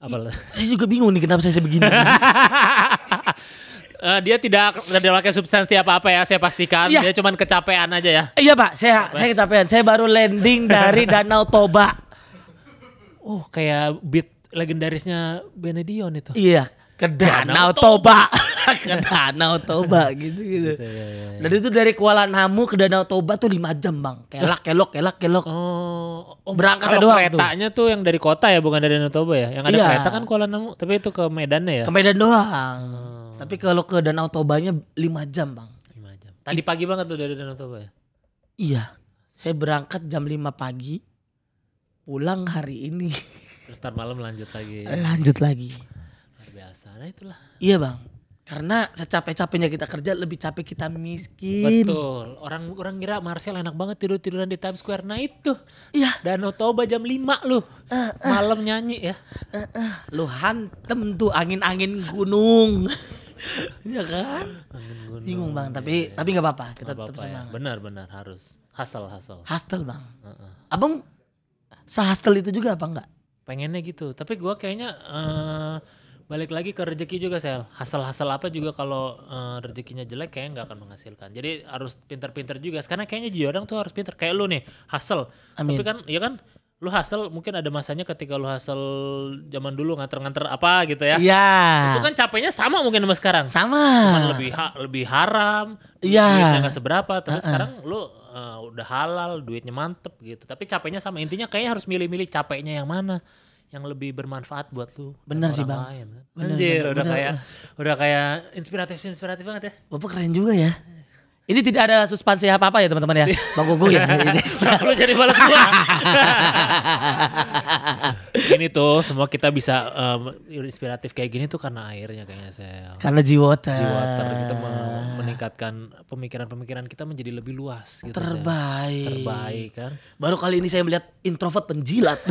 Speaker 1: Apalah.
Speaker 2: Saya juga bingung nih kenapa saya begini.
Speaker 1: Dia tidak pakai substansi apa-apa ya, saya pastikan.
Speaker 2: Iya.
Speaker 1: Dia cuman kecapean aja ya.
Speaker 2: Iya Pak, saya kecapean. Saya baru landing dari Danau Toba.
Speaker 1: Oh, kayak beat legendarisnya Benedion itu.
Speaker 2: Iya, ke Danau Toba. Ke Danau Toba gitu.
Speaker 1: Iya.
Speaker 2: Dan itu dari Kuala Namu ke Danau Toba tuh 5 jam Bang. Kelok.
Speaker 1: Oh,
Speaker 2: Berangkatnya
Speaker 1: kalau
Speaker 2: doang
Speaker 1: keretanya tuh yang dari kota ya, bukan dari Danau Toba ya. Yang ada
Speaker 2: Iya.
Speaker 1: kereta kan Kuala Namu, tapi itu ke Medannya ya.
Speaker 2: Ke Medan doang. Tapi kalau ke Danau Tobanya 5 jam Bang.
Speaker 1: 5 jam. Tadi pagi banget tuh dari Danau Toba ya.
Speaker 2: Iya. Saya berangkat jam 5 pagi. Pulang hari ini.
Speaker 1: Terus ntar malam lanjut lagi.
Speaker 2: Lanjut lagi.
Speaker 1: Luar biasa. Nah itulah.
Speaker 2: Iya Bang. Karena secapek-capeknya kita kerja lebih capek kita miskin.
Speaker 1: Betul. Orang kira Marcel enak banget tiduran di Times Square. Nah itu.
Speaker 2: Iya.
Speaker 1: Danau Toba jam 5 lu. Malam nyanyi ya.
Speaker 2: Lu hantem tuh angin-angin gunung. Iya kan? Bingung Bang, tapi nggak apa-apa. Kita tetap
Speaker 1: ya.
Speaker 2: semangat.
Speaker 1: Benar harus. Hustle.
Speaker 2: Hustle Bang. Abang se-hustle itu juga apa enggak?
Speaker 1: Pengennya gitu. Tapi gua kayaknya balik lagi ke rezeki juga Sel. Hustle apa juga kalau rezekinya jelek kayaknya nggak akan menghasilkan. Jadi harus pinter-pinter juga. Karena kayaknya jadi orang tuh harus pinter. Kayak lu nih hustle.
Speaker 2: Amin.
Speaker 1: Tapi kan ya kan lu hustle mungkin ada masanya ketika lu hustle zaman dulu nganter-nganter apa gitu ya.
Speaker 2: Iya.
Speaker 1: Itu kan capeknya sama mungkin sama sekarang.
Speaker 2: Sama.
Speaker 1: Cuman lebih haram.
Speaker 2: Iya.
Speaker 1: Duitnya gak seberapa. Tapi sekarang lu udah halal, duitnya mantep gitu. Tapi capeknya sama. Intinya kayaknya harus milih-milih capeknya yang mana. Yang lebih bermanfaat buat lu.
Speaker 2: Bener sih
Speaker 1: orang
Speaker 2: Bang.
Speaker 1: lain, kan?
Speaker 2: Bener,
Speaker 1: Anjir
Speaker 2: bener.
Speaker 1: udah kayak inspiratif banget ya.
Speaker 2: Bapak keren juga ya. Ini tidak ada suspensi apa-apa ya teman-teman ya. Bang Gugu ya.
Speaker 1: Lu jadi balas gua. Ini tuh semua kita bisa inspiratif kayak gini tuh karena airnya kayaknya Sel.
Speaker 2: Karena Jiwater.
Speaker 1: Jiwater kita meningkatkan pemikiran kita menjadi lebih luas gitu. Sel. Terbaik kan.
Speaker 2: Baru kali ini saya melihat introvert penjilat.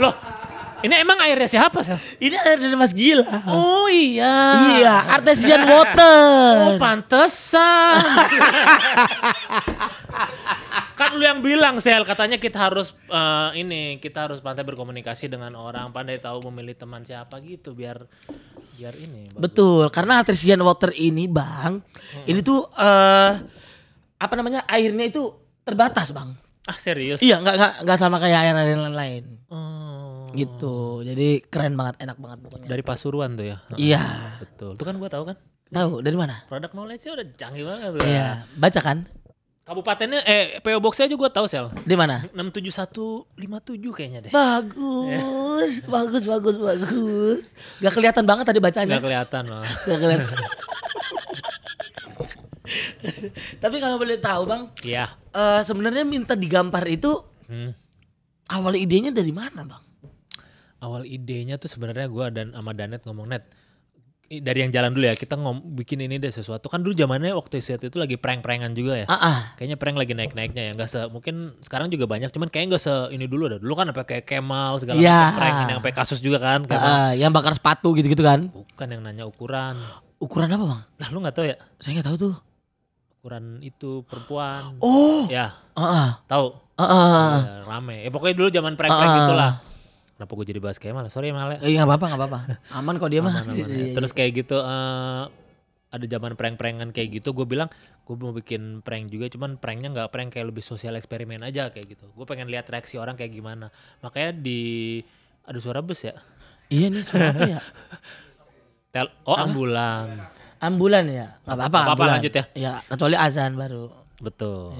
Speaker 1: Loh, ini emang airnya siapa Sel?
Speaker 2: Ini air dari Mas Gila.
Speaker 1: Oh iya.
Speaker 2: Iya, artesian water.
Speaker 1: Oh pantesan. Kan lu yang bilang Sel, katanya kita harus kita harus pandai berkomunikasi dengan orang, pandai tahu memilih teman siapa gitu biar ini. Bagus.
Speaker 2: Betul, karena artesian water ini Bang, ini tuh airnya itu terbatas Bang.
Speaker 1: Ah serius?
Speaker 2: Iya, nggak sama kayak air lain.
Speaker 1: Oh.
Speaker 2: Gitu, jadi keren banget, enak banget pokoknya.
Speaker 1: Dari Pasuruan tuh ya?
Speaker 2: Iya.
Speaker 1: Betul, itu kan gua tahu kan.
Speaker 2: Tahu dari mana?
Speaker 1: Produk knowledge-nya udah canggih banget tuh.
Speaker 2: Iya, baca kan?
Speaker 1: Kabupatennya PO Box-nya aja gua tahu Sel.
Speaker 2: Di mana?
Speaker 1: 67157 kayaknya deh.
Speaker 2: Bagus, bagus. Gak kelihatan banget tadi bacanya.
Speaker 1: Gak kelihatan loh.
Speaker 2: Gak kelihatan. Tapi kalau boleh tahu Bang,
Speaker 1: Iya.
Speaker 2: Sebenarnya minta digampar itu awal idenya dari mana Bang?
Speaker 1: Awal idenya tuh sebenarnya gue dan sama Danet ngomong Net dari yang jalan dulu ya, kita bikin ini deh sesuatu. Kan dulu zamannya waktu itu lagi prank-prankan juga ya. Kayaknya prank lagi naik-naiknya ya. Mungkin sekarang juga banyak, cuman kayaknya gak ini dulu dah. Dulu kan apa kayak Kemal segala macam prank, ini sampai kasus juga kan.
Speaker 2: Yang bakar sepatu gitu-gitu kan?
Speaker 1: Bukan, yang nanya ukuran.
Speaker 2: Ukuran apa Bang?
Speaker 1: Lah lu gak tahu ya?
Speaker 2: Saya gak tahu tuh.
Speaker 1: Ukuran itu perempuan.
Speaker 2: Oh.
Speaker 1: Ya.
Speaker 2: Tahu.
Speaker 1: Ya, rame. Pokoknya dulu zaman prank-prank gitulah. Kenapa gue jadi bahas Kemal? Sorry Mal ya.
Speaker 2: Gak apa-apa. Aman kok dia mah.
Speaker 1: Ya. Terus kayak gitu ada zaman prank-prankan kayak gitu. Gue bilang gue mau bikin prank juga. Cuman pranknya gak prank, kayak lebih sosial eksperimen aja kayak gitu. Gue pengen lihat reaksi orang kayak gimana. Makanya ada suara bus ya?
Speaker 2: Iya nih suara apa ya?
Speaker 1: Ambulan.
Speaker 2: Ambulan ya? Gak apa-apa
Speaker 1: lanjut ya.
Speaker 2: Ya kecuali azan baru.
Speaker 1: Betul.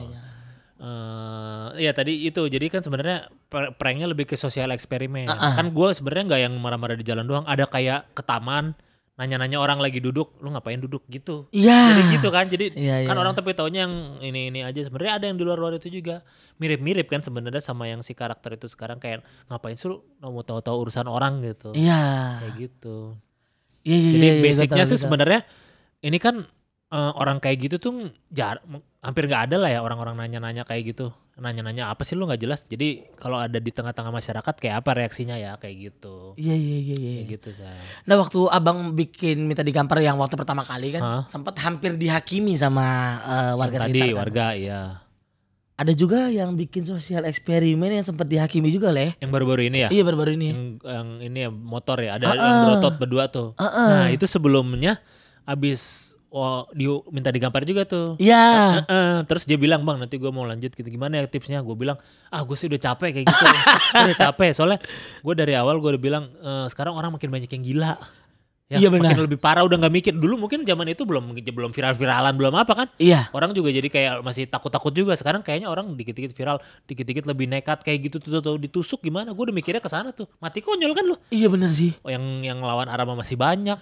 Speaker 1: Ya tadi itu, jadi kan sebenarnya pranknya lebih ke sosial eksperimen. Kan gue sebenarnya nggak yang marah-marah di jalan doang. Ada kayak ke taman, nanya-nanya orang lagi duduk, lu ngapain duduk gitu.
Speaker 2: Iya.
Speaker 1: Jadi gitu kan. Jadi kan
Speaker 2: iya.
Speaker 1: orang tapi taunya yang ini aja. Sebenarnya ada yang di luar itu juga mirip-mirip kan sebenarnya sama yang si karakter itu sekarang, kayak ngapain suruh mau tahu-tahu urusan orang gitu.
Speaker 2: Iya.
Speaker 1: Kayak gitu.
Speaker 2: Iya.
Speaker 1: Jadi basicnya sih sebenarnya ini kan orang kayak gitu tuh hampir nggak ada lah ya orang-orang nanya-nanya kayak gitu. nanya-nanya apa sih lu nggak jelas. Jadi kalau ada di tengah-tengah masyarakat kayak apa reaksinya ya kayak gitu.
Speaker 2: Iya.
Speaker 1: Kayak gitu saya.
Speaker 2: Nah waktu abang bikin minta digampar yang waktu pertama kali kan
Speaker 1: Hah?
Speaker 2: sempat hampir dihakimi sama warga
Speaker 1: Tadi
Speaker 2: sekitar kan.
Speaker 1: warga ya.
Speaker 2: Ada juga yang bikin sosial eksperimen yang sempat dihakimi juga leh.
Speaker 1: Yang baru-baru ini ya.
Speaker 2: Iya baru-baru ini.
Speaker 1: Yang ini ya motor ya. Ada yang berotot berdua tuh. Nah itu sebelumnya abis minta digampar juga tuh.
Speaker 2: Iya.
Speaker 1: Terus dia bilang bang nanti gue mau lanjut gitu gimana ya tipsnya. Gue bilang gue sih udah capek kayak gitu. Udah capek soalnya gue dari awal gue udah bilang sekarang orang makin banyak yang gila. Ya,
Speaker 2: Iya benar.
Speaker 1: makin lebih parah udah nggak mikir. Dulu mungkin zaman itu belum viral-viralan belum apa kan.
Speaker 2: Iya.
Speaker 1: Orang juga jadi kayak masih takut-takut juga. Sekarang kayaknya orang dikit-dikit viral, dikit-dikit lebih nekat kayak gitu tuh ditusuk gimana. Gue udah mikirnya ke sana tuh. Mati konyol kan lu.
Speaker 2: Iya benar sih.
Speaker 1: Oh, yang lawan Arama masih banyak.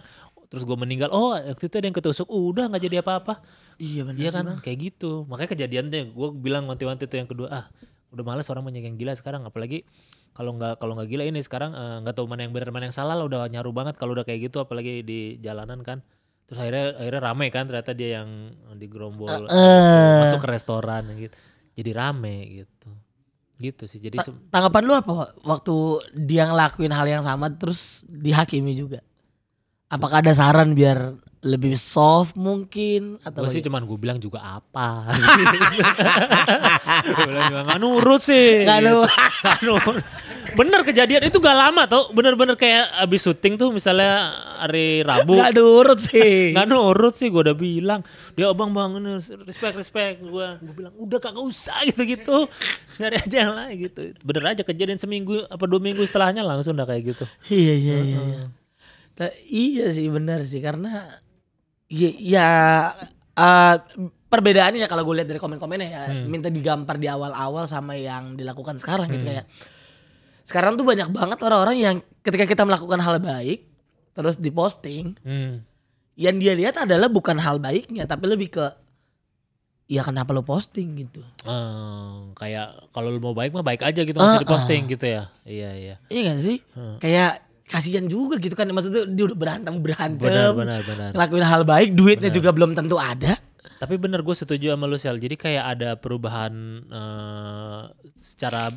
Speaker 1: Terus gue meninggal. Oh, waktu itu ada yang ketusuk. Udah nggak jadi apa-apa.
Speaker 2: Iya benar
Speaker 1: Iya
Speaker 2: sih,
Speaker 1: kan
Speaker 2: Bang.
Speaker 1: kayak gitu. Makanya kejadiannya gue bilang wanti-wanti tuh yang kedua. Udah males orang banyak yang gila sekarang apalagi kalau nggak gila ini sekarang nggak tahu mana yang benar mana yang salah lah udah nyaru banget kalau udah kayak gitu apalagi di jalanan kan. Terus akhirnya rame kan ternyata dia yang digerombol masuk ke restoran gitu. Jadi rame gitu. Gitu sih. Jadi
Speaker 2: Tanggapan lu apa waktu dia ngelakuin hal yang sama terus dihakimi juga? Apakah ada saran biar lebih soft mungkin atau
Speaker 1: gue sih cuman gue bilang juga apa. Gue bilang juga gak nurut sih.
Speaker 2: Nggak
Speaker 1: gitu.
Speaker 2: nurut.
Speaker 1: Nggak nurut. Bener kejadian itu gak lama tau. Bener-bener kayak abis syuting tuh misalnya hari Rabu.
Speaker 2: Gak nurut sih.
Speaker 1: Gak nurut sih gue udah bilang. Dia bang ini respect. Gue bilang udah kagak usah gitu-gitu. Cari aja yang lain gitu. Bener aja kejadian seminggu apa 2 minggu setelahnya langsung udah kayak gitu.
Speaker 2: Iya. Iya sih benar sih karena perbedaannya ya kalau gue lihat dari komen-komennya ya minta digampar di awal-awal sama yang dilakukan sekarang gitu kayak sekarang tuh banyak banget orang-orang yang ketika kita melakukan hal baik terus diposting yang dia lihat adalah bukan hal baiknya tapi lebih ke ya kenapa lo posting gitu.
Speaker 1: Kayak kalau lu mau baik mah baik aja gitu masih diposting gitu ya. Iya.
Speaker 2: Iya gak sih? Kayak kasihan juga gitu kan maksudnya dia udah berantem
Speaker 1: Benar.
Speaker 2: ngelakuin hal baik duitnya juga belum tentu ada.
Speaker 1: Tapi bener gue setuju sama lu Sel. Jadi kayak ada perubahan secara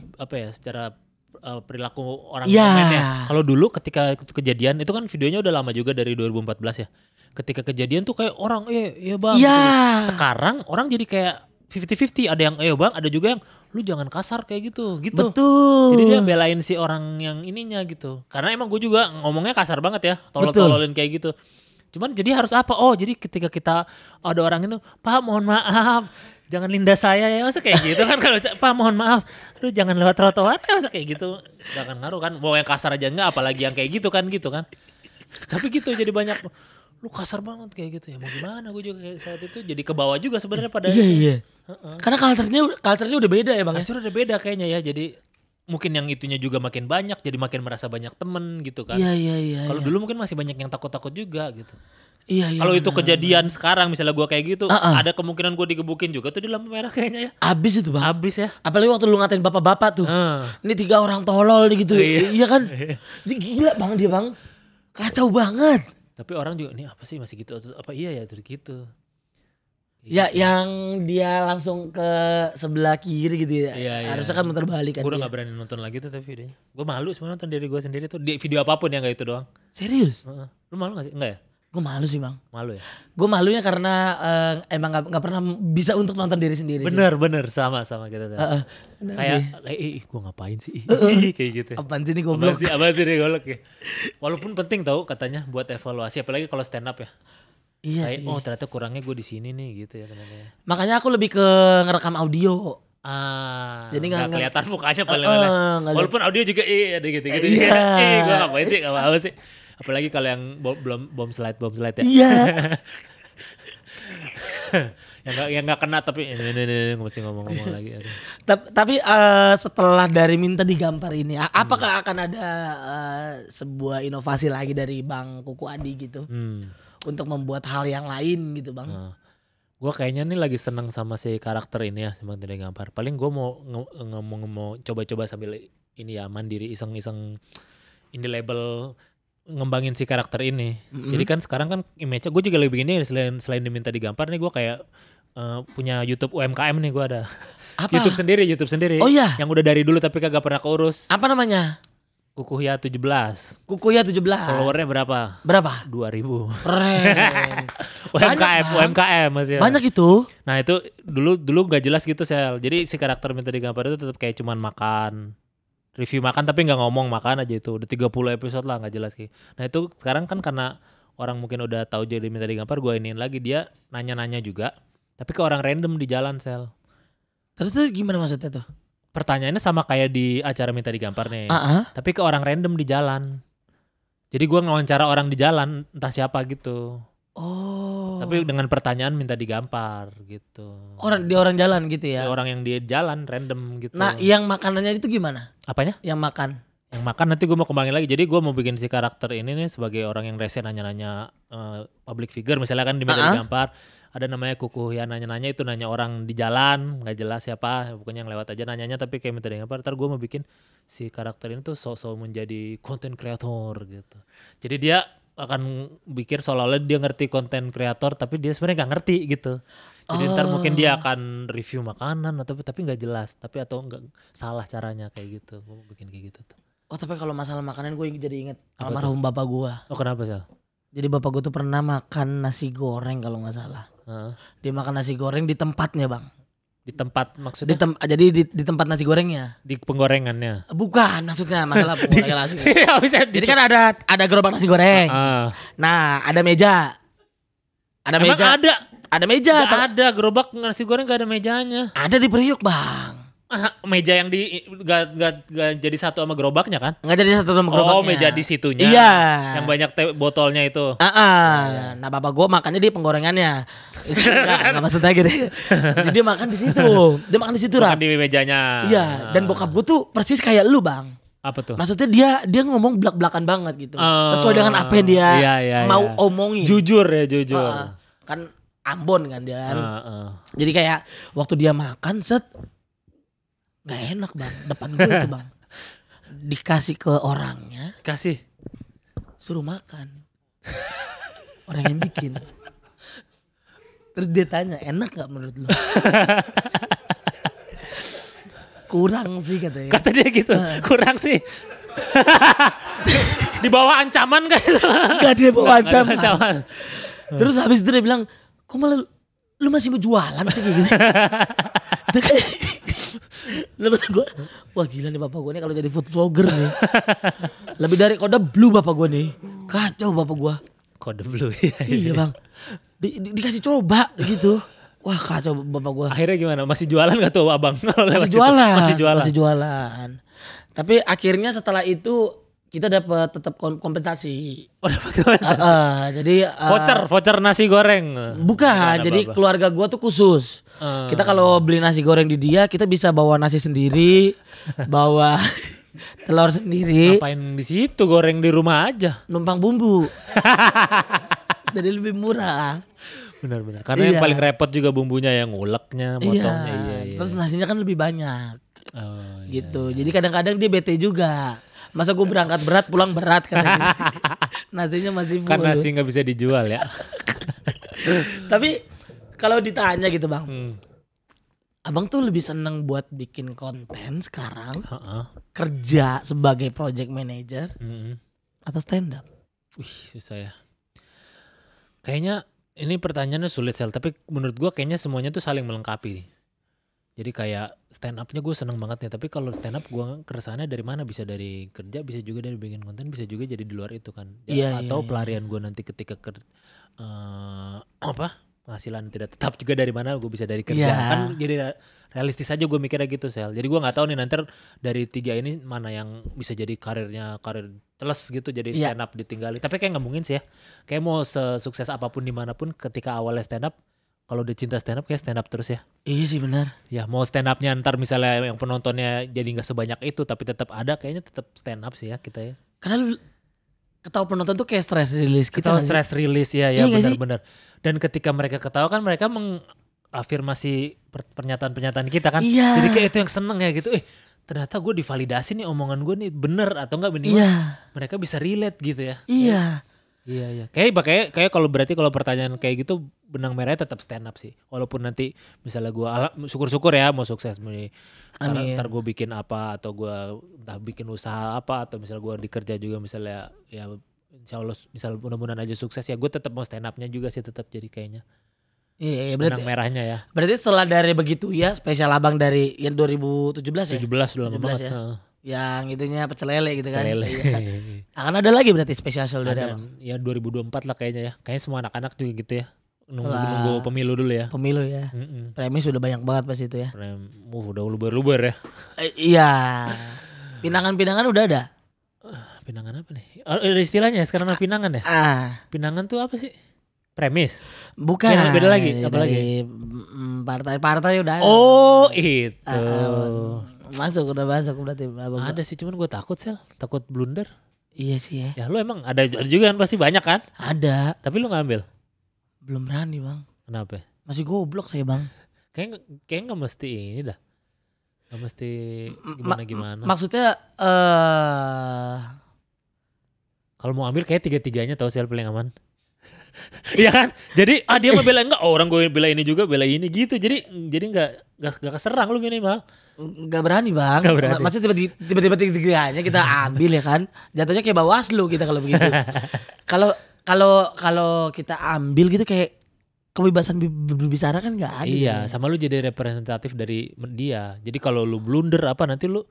Speaker 1: perilaku orang komennya. Kalau dulu ketika kejadian itu kan videonya udah lama juga dari 2014 ya. Ketika kejadian tuh kayak orang iya bang.
Speaker 2: Iya.
Speaker 1: Gitu. Sekarang orang jadi kayak 50-50. Ada yang bang, ada juga yang lu jangan kasar kayak gitu.
Speaker 2: Betul.
Speaker 1: Jadi dia belain si orang yang ininya gitu. Karena emang gue juga ngomongnya kasar banget ya. Tolol-tololin kayak gitu. Cuman jadi harus apa? Oh jadi ketika kita ada orang itu, Pak mohon maaf. Jangan lindas saya ya. Masa kayak gitu kan. Kalau Pak mohon maaf. Lu jangan lewat trotoar ya. Masa kayak gitu. Jangan ngaruh kan. Mau yang kasar aja enggak. Apalagi yang kayak gitu kan. Tapi gitu jadi banyak. Lu kasar banget kayak gitu ya. Mau gimana gue juga kayak saat itu. Jadi ke bawah juga sebenarnya pada
Speaker 2: Iya. Karena culture-nya udah beda ya bang.
Speaker 1: Culture udah beda kayaknya ya. Jadi mungkin yang itunya juga makin banyak. Jadi makin merasa banyak temen gitu kan.
Speaker 2: Iya.
Speaker 1: Kalau dulu mungkin masih banyak yang takut-takut juga gitu.
Speaker 2: Iya.
Speaker 1: Kalau itu kejadian sekarang misalnya gue kayak gitu. Ada kemungkinan gue digebukin juga tuh di lampu merah kayaknya ya.
Speaker 2: Abis itu bang.
Speaker 1: Abis ya.
Speaker 2: Apalagi waktu lu ngatain bapak-bapak tuh. Ini 3 orang tolol gitu. Iya kan. Gila bang dia bang. Kacau banget.
Speaker 1: Tapi orang juga nih apa sih masih gitu apa iya ya terus gitu.
Speaker 2: Ya yang dia langsung ke sebelah kiri gitu ya.
Speaker 1: Iya.
Speaker 2: Harusnya kan muter balik kan.
Speaker 1: Gue udah gak berani nonton lagi tuh tapi videonya. Gue malu sebenarnya nonton diri gue sendiri tuh di video apapun yang gak itu doang.
Speaker 2: Serius?
Speaker 1: Lu malu gak sih? Enggak ya?
Speaker 2: Gue malu sih bang.
Speaker 1: Malu ya?
Speaker 2: Gue malunya karena emang gak pernah bisa untuk nonton diri sendiri.
Speaker 1: Bener sama kita. Kayak gue ngapain sih? Kayak gitu.
Speaker 2: Apaan sih nih goblok?
Speaker 1: Apaan sih nih goblok ya? Walaupun penting tau katanya buat evaluasi apalagi kalau stand up ya.
Speaker 2: Iya
Speaker 1: Kayak,
Speaker 2: sih.
Speaker 1: oh ternyata kurangnya gue di sini nih gitu ya ternyata.
Speaker 2: Makanya aku lebih ke ngerekam audio.
Speaker 1: Jadi nggak kelihatan mukanya paling walaupun audio juga ada gitu-gitu.
Speaker 2: Iya.
Speaker 1: Gue ngapain sih? Gak mau sih. Apalagi kalau yang bom slide ya.
Speaker 2: Iya.
Speaker 1: yang nggak kena tapi ini mesti ngomong lagi.
Speaker 2: Tapi setelah dari minta digampar ini, apakah akan ada sebuah inovasi lagi dari Bang Kuku Adi gitu untuk membuat hal yang lain gitu bang?
Speaker 1: Gue kayaknya nih lagi seneng sama si karakter ini ya, si Minta Digampar. Paling gue mau coba-coba sambil ini ya mandiri iseng-iseng indie label ngembangin si karakter ini. Jadi kan sekarang kan image-nya gue juga lebih begini selain diminta digampar nih gue kayak punya YouTube UMKM nih gue ada.
Speaker 2: Apa?
Speaker 1: YouTube sendiri.
Speaker 2: Oh iya.
Speaker 1: Yang udah dari dulu tapi kagak pernah keurus.
Speaker 2: Apa namanya?
Speaker 1: Kukuhya 17.
Speaker 2: Kukuhya 17.
Speaker 1: Followernya berapa?
Speaker 2: Berapa?
Speaker 1: 2000.
Speaker 2: Keren.
Speaker 1: UMKM masih.
Speaker 2: Banyak itu.
Speaker 1: Nah itu dulu gak jelas gitu Sel. Jadi si karakter Minta Digampar itu tetap kayak cuman makan. Review makan tapi gak ngomong, makan aja itu. Udah 30 episode lah gak jelas kayak. Nah itu sekarang kan karena orang mungkin udah tahu jadi Minta Digampar, gue iniin lagi dia nanya-nanya juga. Tapi ke orang random di jalan Sel.
Speaker 2: Terus tuh gimana maksudnya tuh?
Speaker 1: Pertanyaannya sama kayak di acara Minta Digampar nih. Tapi ke orang random di jalan. Jadi gue ngewawancara orang di jalan, entah siapa gitu.
Speaker 2: Oh.
Speaker 1: Tapi dengan pertanyaan Minta Digampar gitu.
Speaker 2: Orang jalan gitu ya.
Speaker 1: Orang yang di jalan random gitu.
Speaker 2: Nah, yang makanannya itu gimana?
Speaker 1: Apanya?
Speaker 2: Yang makan.
Speaker 1: Yang makan nanti gue mau kembangin lagi. Jadi gue mau bikin si karakter ini nih sebagai orang yang rese nanya-nanya public figure. Misalnya kan di Minta Digampar ada namanya Kukuhya nanya-nanya, itu nanya orang di jalan nggak jelas siapa, pokoknya yang lewat aja nanyanya. Tapi kayak Minta Digampar, ntar gue mau bikin si karakter ini tuh sok-sok menjadi content creator gitu. Jadi dia akan pikir seolah-olah dia ngerti konten kreator tapi dia sebenarnya nggak ngerti gitu. Jadi ntar mungkin dia akan review makanan atau tapi nggak jelas, tapi atau nggak salah caranya kayak gitu. Gue bikin kayak gitu tuh.
Speaker 2: Oh tapi kalau masalah makanan gue jadi inget almarhum bapak gue.
Speaker 1: Oh kenapa Sal?
Speaker 2: Jadi bapak gue tuh pernah makan nasi goreng kalau nggak salah. Dia makan nasi goreng di tempatnya bang. Di tempat maksudnya? Jadi di tempat nasi gorengnya.
Speaker 1: Di penggorengannya?
Speaker 2: Bukan maksudnya masalah penggorengan nasi. Jadi kan ada gerobak nasi goreng. Nah ada meja. Ada
Speaker 1: emang
Speaker 2: meja. Ada meja.
Speaker 1: Gak ada gerobak nasi goreng, gak ada mejanya.
Speaker 2: Ada di Priuk bang.
Speaker 1: Meja yang gak jadi satu sama gerobaknya kan?
Speaker 2: Gak jadi satu sama gerobaknya.
Speaker 1: Oh meja di situnya.
Speaker 2: Iya.
Speaker 1: Yang banyak botolnya itu.
Speaker 2: Nah bapak gue makannya di penggorengannya. Gak maksudnya gitu. Jadi dia makan di situ. Dia makan di situ.
Speaker 1: Makan di mejanya.
Speaker 2: Iya. Dan bokap gue tuh persis kayak lu bang.
Speaker 1: Apa tuh?
Speaker 2: Maksudnya dia ngomong belak-belakan banget gitu. Sesuai dengan apa yang dia mau omongin.
Speaker 1: Jujur ya jujur.
Speaker 2: Kan Ambon kan dia kan. Jadi kayak waktu dia makan set. Gak enak bang, depan gue itu bang. Dikasih ke orangnya.
Speaker 1: Kasih.
Speaker 2: Suruh makan. Orang yang bikin. Terus dia tanya, enak gak menurut lu? Kurang sih katanya.
Speaker 1: Kata dia gitu, kurang sih. Di bawah ancaman kan?
Speaker 2: Gak dia bawa ancaman. Terus habis itu dia bilang, kok malah lu masih mau jualan sih kayak gini? Lebih gue, wah gila nih bapak gue nih kalau jadi food vlogger nih. Lebih dari kode blue bapak gue nih. Kacau bapak gue.
Speaker 1: Kode blue
Speaker 2: iya bang. Dikasih coba gitu. Wah kacau bapak gue.
Speaker 1: Akhirnya gimana? Masih jualan gak tuh abang?
Speaker 2: Masih jualan. Masih jualan. Tapi akhirnya setelah itu kita dapat tetap kompensasi.
Speaker 1: Oh dapat kompensasi.
Speaker 2: Jadi
Speaker 1: voucher nasi goreng.
Speaker 2: Bukan, jadi keluarga gua tuh khusus. Kita kalau beli nasi goreng di dia, kita bisa bawa nasi sendiri, bawa telur sendiri.
Speaker 1: Ngapain di situ, goreng di rumah aja?
Speaker 2: Numpang bumbu. Jadi lebih murah.
Speaker 1: Benar. Karena yang paling repot juga bumbunya, yang nguleknya, motongnya. Iya.
Speaker 2: Terus nasinya kan lebih banyak.
Speaker 1: Oh,
Speaker 2: gitu. Jadi kadang-kadang dia bete juga. Masa gue berangkat berat pulang berat katanya. Nasinya masih full.
Speaker 1: Kan nasi gak bisa dijual ya.
Speaker 2: Tapi kalau ditanya gitu bang. Abang tuh lebih seneng buat bikin konten sekarang. Kerja sebagai project manager. Atau stand up?
Speaker 1: Wih susah ya. Kayaknya ini pertanyaannya sulit Sel. Tapi menurut gue kayaknya semuanya tuh saling melengkapi. Jadi kayak stand up-nya gue seneng banget nih. Tapi kalau stand up gue keresahannya dari mana? Bisa dari kerja, bisa juga dari bikin konten, bisa juga jadi di luar itu kan. Atau pelarian gue nanti ketika penghasilan tidak tetap juga dari mana, gue bisa dari kerja. Kan jadi realistis aja gue mikirnya gitu Sel. Jadi gue gak tahu nih nanti dari 3 ini mana yang bisa jadi karir teles gitu. Jadi stand up ditinggalin. Tapi kayak gak mungkin sih ya. Kayak mau sesukses apapun dimanapun ketika awalnya stand up. Kalau udah cinta stand up kayak stand up terus ya.
Speaker 2: Iya sih benar.
Speaker 1: Ya mau stand upnya ntar misalnya yang penontonnya jadi gak sebanyak itu tapi tetap ada, kayaknya tetap stand up sih ya kita ya.
Speaker 2: Karena lu ketawa penonton tuh kayak stress release kita.
Speaker 1: Ketawa stress release ya benar-benar. Dan ketika mereka ketawa kan mereka mengafirmasi pernyataan-pernyataan kita kan.
Speaker 2: Iya.
Speaker 1: Jadi kayak itu yang seneng ya gitu. Ternyata gue divalidasi nih omongan gue nih bener atau enggak bener. Mereka bisa relate gitu ya.
Speaker 2: Iya.
Speaker 1: Iya. Kayak kalau berarti kalau pertanyaan kayak gitu benang merahnya tetap stand up sih. Walaupun nanti misalnya syukur-syukur ya mau sukses ntar gue bikin apa atau gue entah bikin usaha apa atau misalnya gue dikerja juga misalnya ya insya Allah misal mudah-mudahan aja sukses ya gue tetap mau stand upnya juga sih tetap jadi kayaknya.
Speaker 2: Iya, berarti
Speaker 1: Benang merahnya ya.
Speaker 2: Berarti setelah dari begitu ya spesial abang dari yang 2017 ya.
Speaker 1: 17 udah lama banget.
Speaker 2: ya. Yang itunya pecel lele gitu kan.
Speaker 1: Pecel lele.
Speaker 2: Iya. Akan ada lagi berarti spesial show dari
Speaker 1: Ada,
Speaker 2: abang.
Speaker 1: ya 2024 lah kayaknya ya. Kayaknya semua anak-anak juga gitu ya. Nunggu pemilu dulu ya.
Speaker 2: Pemilu ya. Premis sudah banyak banget pas itu ya.
Speaker 1: Udah luber-luber ya.
Speaker 2: Iya. Pinangan-pinangan udah ada.
Speaker 1: Pinangan apa nih? Ada istilahnya sekarang ada pinangan ya? Pinangan tuh apa sih? Premis?
Speaker 2: Bukan.
Speaker 1: Beda lagi. Apa lagi?
Speaker 2: Partai-partai udah ada.
Speaker 1: Oh itu.
Speaker 2: Udah masuk berarti.
Speaker 1: Ada sih cuman gue takut blunder.
Speaker 2: Iya sih ya.
Speaker 1: Ya lu emang ada juga kan pasti banyak kan?
Speaker 2: Ada.
Speaker 1: Tapi lu ngambil?
Speaker 2: Belum berani bang.
Speaker 1: Kenapa?
Speaker 2: Masih goblok saya bang.
Speaker 1: Kayaknya gak mesti ini dah. Gak mesti gimana-gimana.
Speaker 2: Maksudnya
Speaker 1: kalau mau ambil kayak tiga-tiganya tahu sih paling aman. Iya kan? Jadi dia mau bela enggak, orang gue bela ini juga bela ini gitu. Jadi enggak keserang lu minimal.
Speaker 2: Enggak berani bang.
Speaker 1: Gak berani.
Speaker 2: Maksudnya tiba-tiba tiganya kita ambil ya kan. Jatuhnya kayak Bawaslu kita kalau begitu. Kalau kita ambil gitu kayak kebebasan berbicara kan nggak ada.
Speaker 1: Iya, sama lu jadi representatif dari dia. Jadi kalau lu blunder apa nanti lu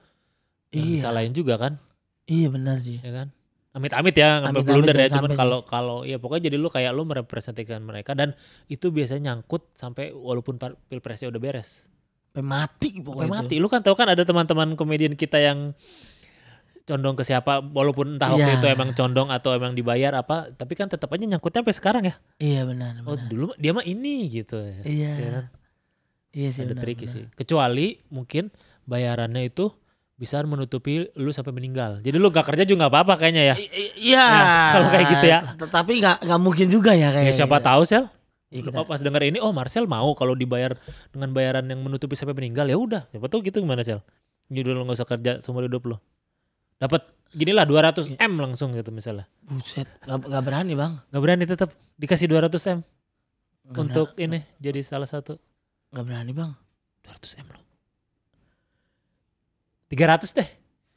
Speaker 1: disalahin juga kan?
Speaker 2: Iya benar sih.
Speaker 1: Ya kan? Amit-amit ya ngambil blunder ya. Cuman kalau ya pokoknya jadi lu kayak lu merepresentasikan mereka dan itu biasanya nyangkut sampai walaupun pilpresnya udah beres.
Speaker 2: Sampai mati pokoknya.
Speaker 1: Sampai mati. Lu kan tahu kan ada teman-teman komedian kita yang condong ke siapa walaupun entah waktu itu emang condong atau emang dibayar apa tapi kan tetap aja nyangkutnya sampai sekarang ya.
Speaker 2: Iya benar.
Speaker 1: Oh dulu dia mah ini gitu ya.
Speaker 2: Iya.
Speaker 1: Ya kan?
Speaker 2: Iya sih.
Speaker 1: Ada trik sih. Kecuali mungkin bayarannya itu bisa menutupi lu sampai meninggal. Jadi lu gak kerja juga gak apa-apa kayaknya ya.
Speaker 2: Iya.
Speaker 1: Kalau kayak gitu ya.
Speaker 2: Tapi gak mungkin juga ya kayaknya.
Speaker 1: Ya siapa tahu Sel.
Speaker 2: Iya,
Speaker 1: pas denger ini Marcel mau kalau dibayar dengan bayaran yang menutupi sampai meninggal ya udah. Siapa tahu gitu gimana Sel. Jadi lu gak usah kerja seumur hidup lu. Dapat ginilah 200 M langsung gitu misalnya.
Speaker 2: Buset, gak berani bang.
Speaker 1: Gak berani tetap dikasih 200 M untuk ini jadi salah satu.
Speaker 2: Gak berani bang.
Speaker 1: 200 M loh. 300 deh.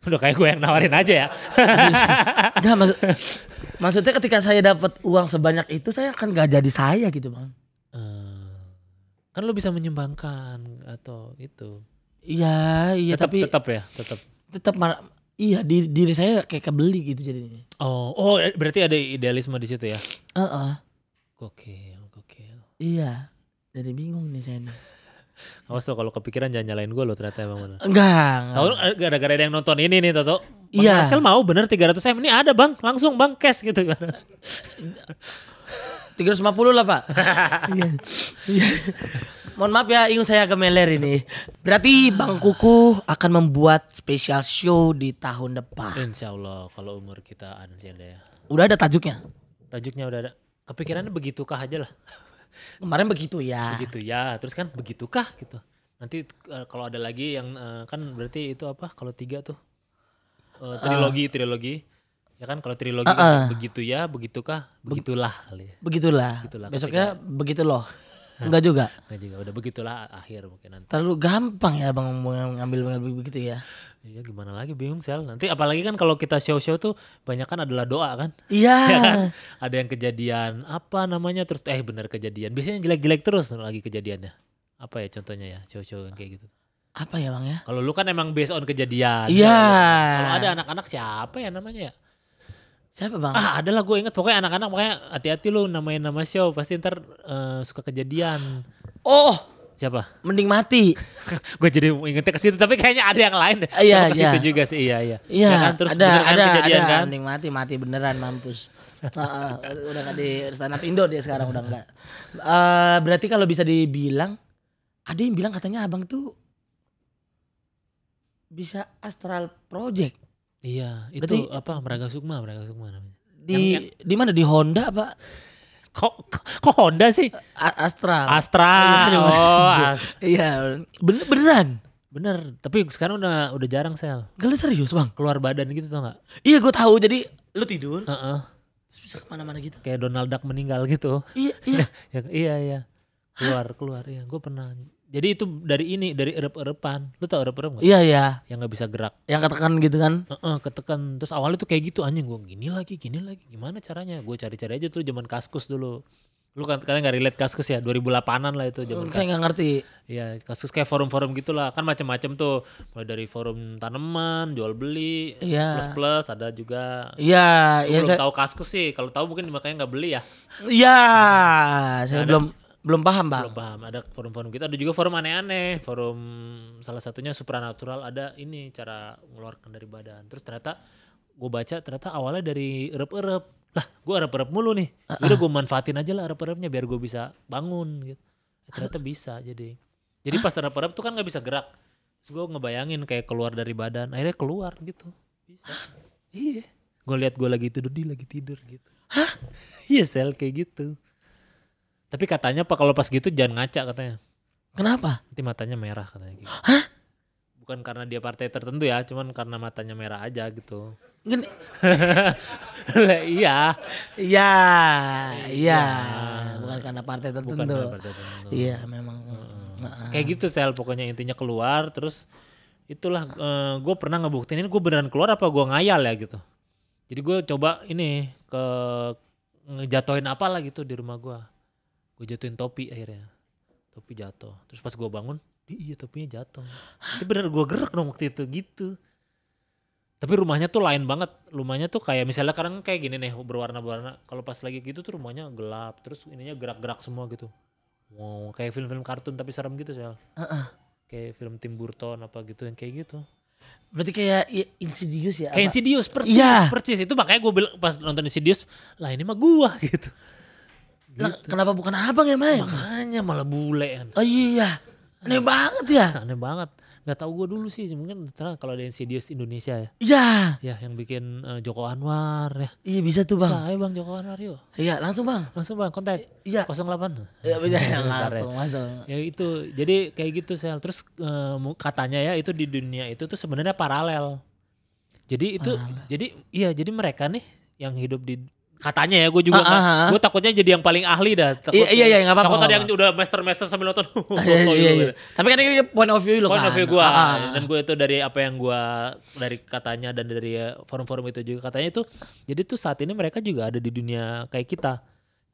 Speaker 1: Udah kayak gue yang nawarin aja ya.
Speaker 2: Enggak maksudnya ketika saya dapat uang sebanyak itu saya akan gak jadi saya gitu bang.
Speaker 1: Kan lu bisa menyumbangkan atau itu.
Speaker 2: Iya tapi
Speaker 1: tetap.
Speaker 2: Iya diri saya kayak kebeli gitu jadinya.
Speaker 1: Oh berarti ada idealisme di situ ya? Gokil.
Speaker 2: Iya, jadi bingung nih saya nih.
Speaker 1: Awas lo kalau kepikiran jangan nyalain gue lo ternyata emang bener.
Speaker 2: Enggak.
Speaker 1: Tahu gara-gara ada yang nonton ini nih Toto.
Speaker 2: Iya.
Speaker 1: Marcel mau bener 300 M ini ada bang, langsung bang cash gitu.
Speaker 2: 350 lah pak. Iya. Mohon maaf ya ingin saya kemeler ini. Berarti Bang Kuku akan membuat spesial show di tahun depan.
Speaker 1: Insya Allah kalau umur kita ada ya.
Speaker 2: Udah ada tajuknya?
Speaker 1: Tajuknya udah ada. Kepikirannya begitukah aja lah.
Speaker 2: Kemarin begitu ya.
Speaker 1: Begitu ya. Terus kan begitukah gitu. Nanti kalau ada lagi yang kan berarti itu apa kalau 3 tuh. Trilogi. Ya kan kalau trilogi kan begitu ya, begitukah, begitulah kali ya.
Speaker 2: Begitulah. Besoknya begitu loh. Enggak juga.
Speaker 1: Udah begitulah akhir mungkin nanti.
Speaker 2: Terlalu gampang ya bang ngambil begitu ya.
Speaker 1: Iya gimana lagi bingung Sel. Nanti apalagi kan kalau kita show tuh banyak kan adalah doa kan.
Speaker 2: Iya.
Speaker 1: Ya kan? Ada yang kejadian apa namanya terus benar kejadian. Biasanya jelek-jelek terus lagi kejadiannya. Apa ya contohnya ya show yang kayak gitu.
Speaker 2: Apa ya bang ya?
Speaker 1: Kalau lu kan emang based on kejadian.
Speaker 2: Iya.
Speaker 1: Kalau ada anak-anak siapa ya namanya ya?
Speaker 2: Siapa bang?
Speaker 1: Adalah gue inget pokoknya anak-anak makanya hati-hati lu namain nama show pasti ntar suka kejadian.
Speaker 2: Oh
Speaker 1: siapa?
Speaker 2: Mending mati.
Speaker 1: Gue jadi ingetnya ke situ tapi kayaknya ada yang lain deh.
Speaker 2: Iya
Speaker 1: ke situ juga sih iya.
Speaker 2: Iya
Speaker 1: ya kan? Terus
Speaker 2: ada
Speaker 1: kejadian kan?
Speaker 2: Mending mati beneran mampus. Udah gak di stand up Indo dia sekarang udah enggak. Berarti kalau bisa dibilang ada yang bilang katanya abang tuh bisa astral project.
Speaker 1: Iya, itu
Speaker 2: berarti,
Speaker 1: apa Meraga Sukma namanya.
Speaker 2: Di mana di Honda apa?
Speaker 1: Kok Honda sih?
Speaker 2: Astral. Iya, beneran.
Speaker 1: Bener, tapi sekarang udah jarang Sel.
Speaker 2: Gak lu serius bang?
Speaker 1: Keluar badan gitu tau gak?
Speaker 2: Iya gue tahu jadi lu tidur. Terus bisa kemana-mana gitu.
Speaker 1: Kayak Donald Duck meninggal gitu.
Speaker 2: Iya, iya.
Speaker 1: Iya. Keluar ya. Gue pernah. Jadi itu dari erep-erepan. Lu tau erep-erep gak?
Speaker 2: Iya, iya.
Speaker 1: Yang gak bisa gerak.
Speaker 2: Yang ketekan gitu kan.
Speaker 1: Ketekan. Terus awalnya tuh kayak gitu anjing. Gue gini lagi. Gimana caranya? Gue cari-cari aja tuh zaman Kaskus dulu. Lu kan katanya gak relate Kaskus ya. 2008an lah itu zaman
Speaker 2: Saya gak ngerti.
Speaker 1: Iya, Kaskus kayak forum-forum gitulah. Kan macam-macam tuh. Mulai dari forum tanaman, jual beli,
Speaker 2: Iya.
Speaker 1: plus ada juga.
Speaker 2: Iya,
Speaker 1: Lu
Speaker 2: ya
Speaker 1: belum tahu Kaskus sih. Kalau tahu mungkin makanya nggak beli ya.
Speaker 2: Iya, saya belum paham, Bang.
Speaker 1: Belum paham. Ada forum-forum gitu. Ada juga forum aneh-aneh. Forum salah satunya supranatural. Ada ini cara mengeluarkan dari badan. Terus ternyata gue baca ternyata awalnya dari erep-erep. Lah, gue erep-erep mulu nih. Udah gue manfaatin aja lah erep-erepnya biar gue bisa bangun gitu. Ternyata bisa jadi. Jadi pas erep-erep tuh kan nggak bisa gerak. Terus gue ngebayangin kayak keluar dari badan. Akhirnya keluar gitu. Bisa. Iya. Gue lihat gue lagi tidur, dia lagi tidur gitu.
Speaker 2: Hah?
Speaker 1: Iya sel kayak gitu. Tapi katanya pak kalau pas gitu jangan ngaca katanya.
Speaker 2: Kenapa?
Speaker 1: Nanti matanya merah katanya gitu.
Speaker 2: Hah?
Speaker 1: Bukan karena dia partai tertentu ya, cuman karena matanya merah aja gitu.
Speaker 2: Gini.
Speaker 1: Iya.
Speaker 2: Iya. Bukan karena partai tertentu.
Speaker 1: Bukan karena partai tertentu.
Speaker 2: Iya, memang.
Speaker 1: Kayak gitu sel pokoknya intinya keluar terus itulah gue pernah ngebuktiin ini gue beneran keluar apa gue ngayal ya gitu. Jadi gue coba ini ngejatoin apa lah gitu di rumah gue. Gue jatuhin topi akhirnya. Topi jatuh. Terus pas gue bangun, iya topinya jatuh. Itu bener gue gerak dong waktu itu gitu. Tapi rumahnya tuh lain banget. Rumahnya tuh kayak misalnya sekarang kayak gini nih berwarna-warna. Kalau pas lagi gitu tuh rumahnya gelap. Terus ininya gerak-gerak semua gitu. Wow, kayak film-film kartun tapi serem gitu sel. Kayak film Tim Burton apa gitu yang kayak gitu.
Speaker 2: Berarti kayak Insidious ya?
Speaker 1: Kayak Insidious, percis. Itu makanya gue bilang pas nonton Insidious, lah ini mah gua gitu.
Speaker 2: Lah, kenapa bukan abang yang main?
Speaker 1: Makanya malah bule kan.
Speaker 2: Oh iya, aneh banget ya.
Speaker 1: Aneh banget. Gak tau gue dulu sih, mungkin kalau ada Insidious Indonesia ya.
Speaker 2: Iya.
Speaker 1: Ya yang bikin Joko Anwar ya.
Speaker 2: Iya bisa tuh bang.
Speaker 1: Saya bang Joko Anwar yuk.
Speaker 2: Iya langsung bang.
Speaker 1: Langsung bang kontak.
Speaker 2: Iya.
Speaker 1: 08.
Speaker 2: Iya bisa
Speaker 1: Bentar ya.
Speaker 2: langsung.
Speaker 1: Ya itu, jadi kayak gitu sel. Terus katanya ya itu di dunia itu tuh sebenarnya paralel. Jadi itu, jadi mereka nih yang hidup di katanya ya gue juga gue takutnya jadi yang paling ahli dah.
Speaker 2: Iya nggak apa-apa.
Speaker 1: Takut ada yang udah master sambil nonton.
Speaker 2: Iya. Tapi kan ini point of view lo kan.
Speaker 1: Point of view gue dan gue itu dari apa yang gue dari katanya dan dari forum-forum itu juga katanya itu. Jadi tuh saat ini mereka juga ada di dunia kayak kita.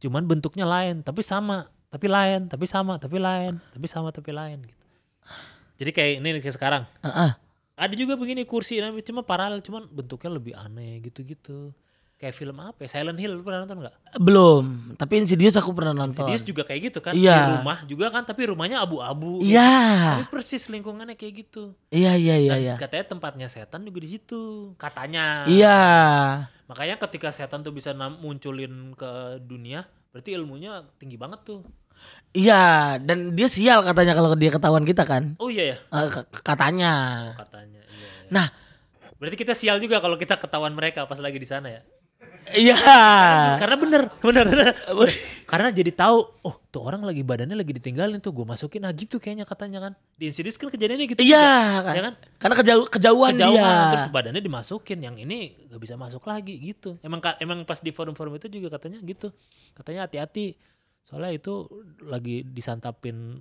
Speaker 1: Cuman bentuknya lain tapi sama, tapi lain, tapi sama, tapi lain, tapi sama, tapi lain gitu. Jadi kayak ini kayak sekarang. Ada juga begini kursi cuma paralel cuman bentuknya lebih aneh gitu-gitu. Kayak film apa ya? Silent Hill lu pernah nonton gak?
Speaker 2: Belum, tapi Insidious aku pernah nonton.
Speaker 1: Insidious juga kayak gitu kan?
Speaker 2: Iya.
Speaker 1: Di rumah juga kan, tapi rumahnya abu-abu.
Speaker 2: Iya.
Speaker 1: Tapi persis lingkungannya kayak gitu.
Speaker 2: Iya.
Speaker 1: Dan katanya tempatnya setan juga di situ, katanya.
Speaker 2: Iya.
Speaker 1: Makanya ketika setan tuh bisa munculin ke dunia, berarti ilmunya tinggi banget tuh.
Speaker 2: Iya, dan dia sial katanya kalau dia ketahuan kita kan.
Speaker 1: Oh iya ya?
Speaker 2: Katanya.
Speaker 1: Katanya, iya.
Speaker 2: Nah,
Speaker 1: berarti kita sial juga kalau kita ketahuan mereka pas lagi di sana ya?
Speaker 2: Iya.
Speaker 1: Karena bener. Karena jadi tahu, oh tuh orang lagi badannya lagi ditinggalin tuh, gue masukin gitu kayaknya katanya kan. Di Insidious kan kejadiannya gitu.
Speaker 2: Iya
Speaker 1: juga, ya kan?
Speaker 2: Karena kejauhan dia.
Speaker 1: Terus badannya dimasukin, yang ini gak bisa masuk lagi gitu. Emang pas di forum-forum itu juga katanya gitu. Katanya hati-hati, soalnya itu lagi disantapin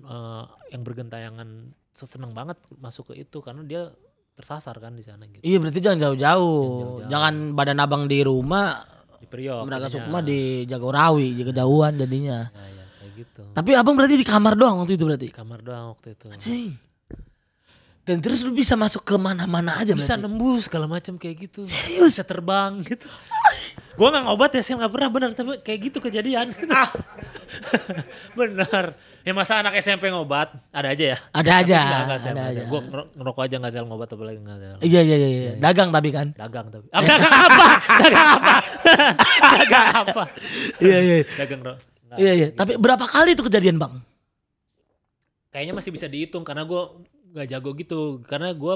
Speaker 1: yang bergentayangan seneng banget masuk ke itu karena dia tersasar kan di sana gitu.
Speaker 2: Iya berarti jangan jauh-jauh. Jangan badan abang di rumah,
Speaker 1: di Priok.
Speaker 2: Braga Sukma di Jagorawi, di kejauhan jadinya.
Speaker 1: Ya kayak gitu.
Speaker 2: Tapi abang berarti di kamar doang waktu itu berarti?
Speaker 1: Di kamar doang waktu itu.
Speaker 2: Anjing. Dan terus lu bisa masuk ke mana-mana aja
Speaker 1: bisa
Speaker 2: berarti?
Speaker 1: Nembus segala macam kayak gitu.
Speaker 2: Serius?
Speaker 1: Bisa terbang gitu. Gue gak ngobat ya, saya gak pernah bener. Tapi kayak gitu kejadian. Bener. Ya masa anak SMP ngobat? Ada aja ya?
Speaker 2: Ada aja.
Speaker 1: Gue ngerokok aja gak sel ngobat apalagi gak sel.
Speaker 2: Iya. Dagang tapi kan?
Speaker 1: Dagang tapi. Dagang apa? Dagang apa?
Speaker 2: Iya.
Speaker 1: Dagang
Speaker 2: Iya. Tapi berapa kali itu kejadian bang?
Speaker 1: Kayaknya masih bisa dihitung karena gue gak jago gitu. Karena gue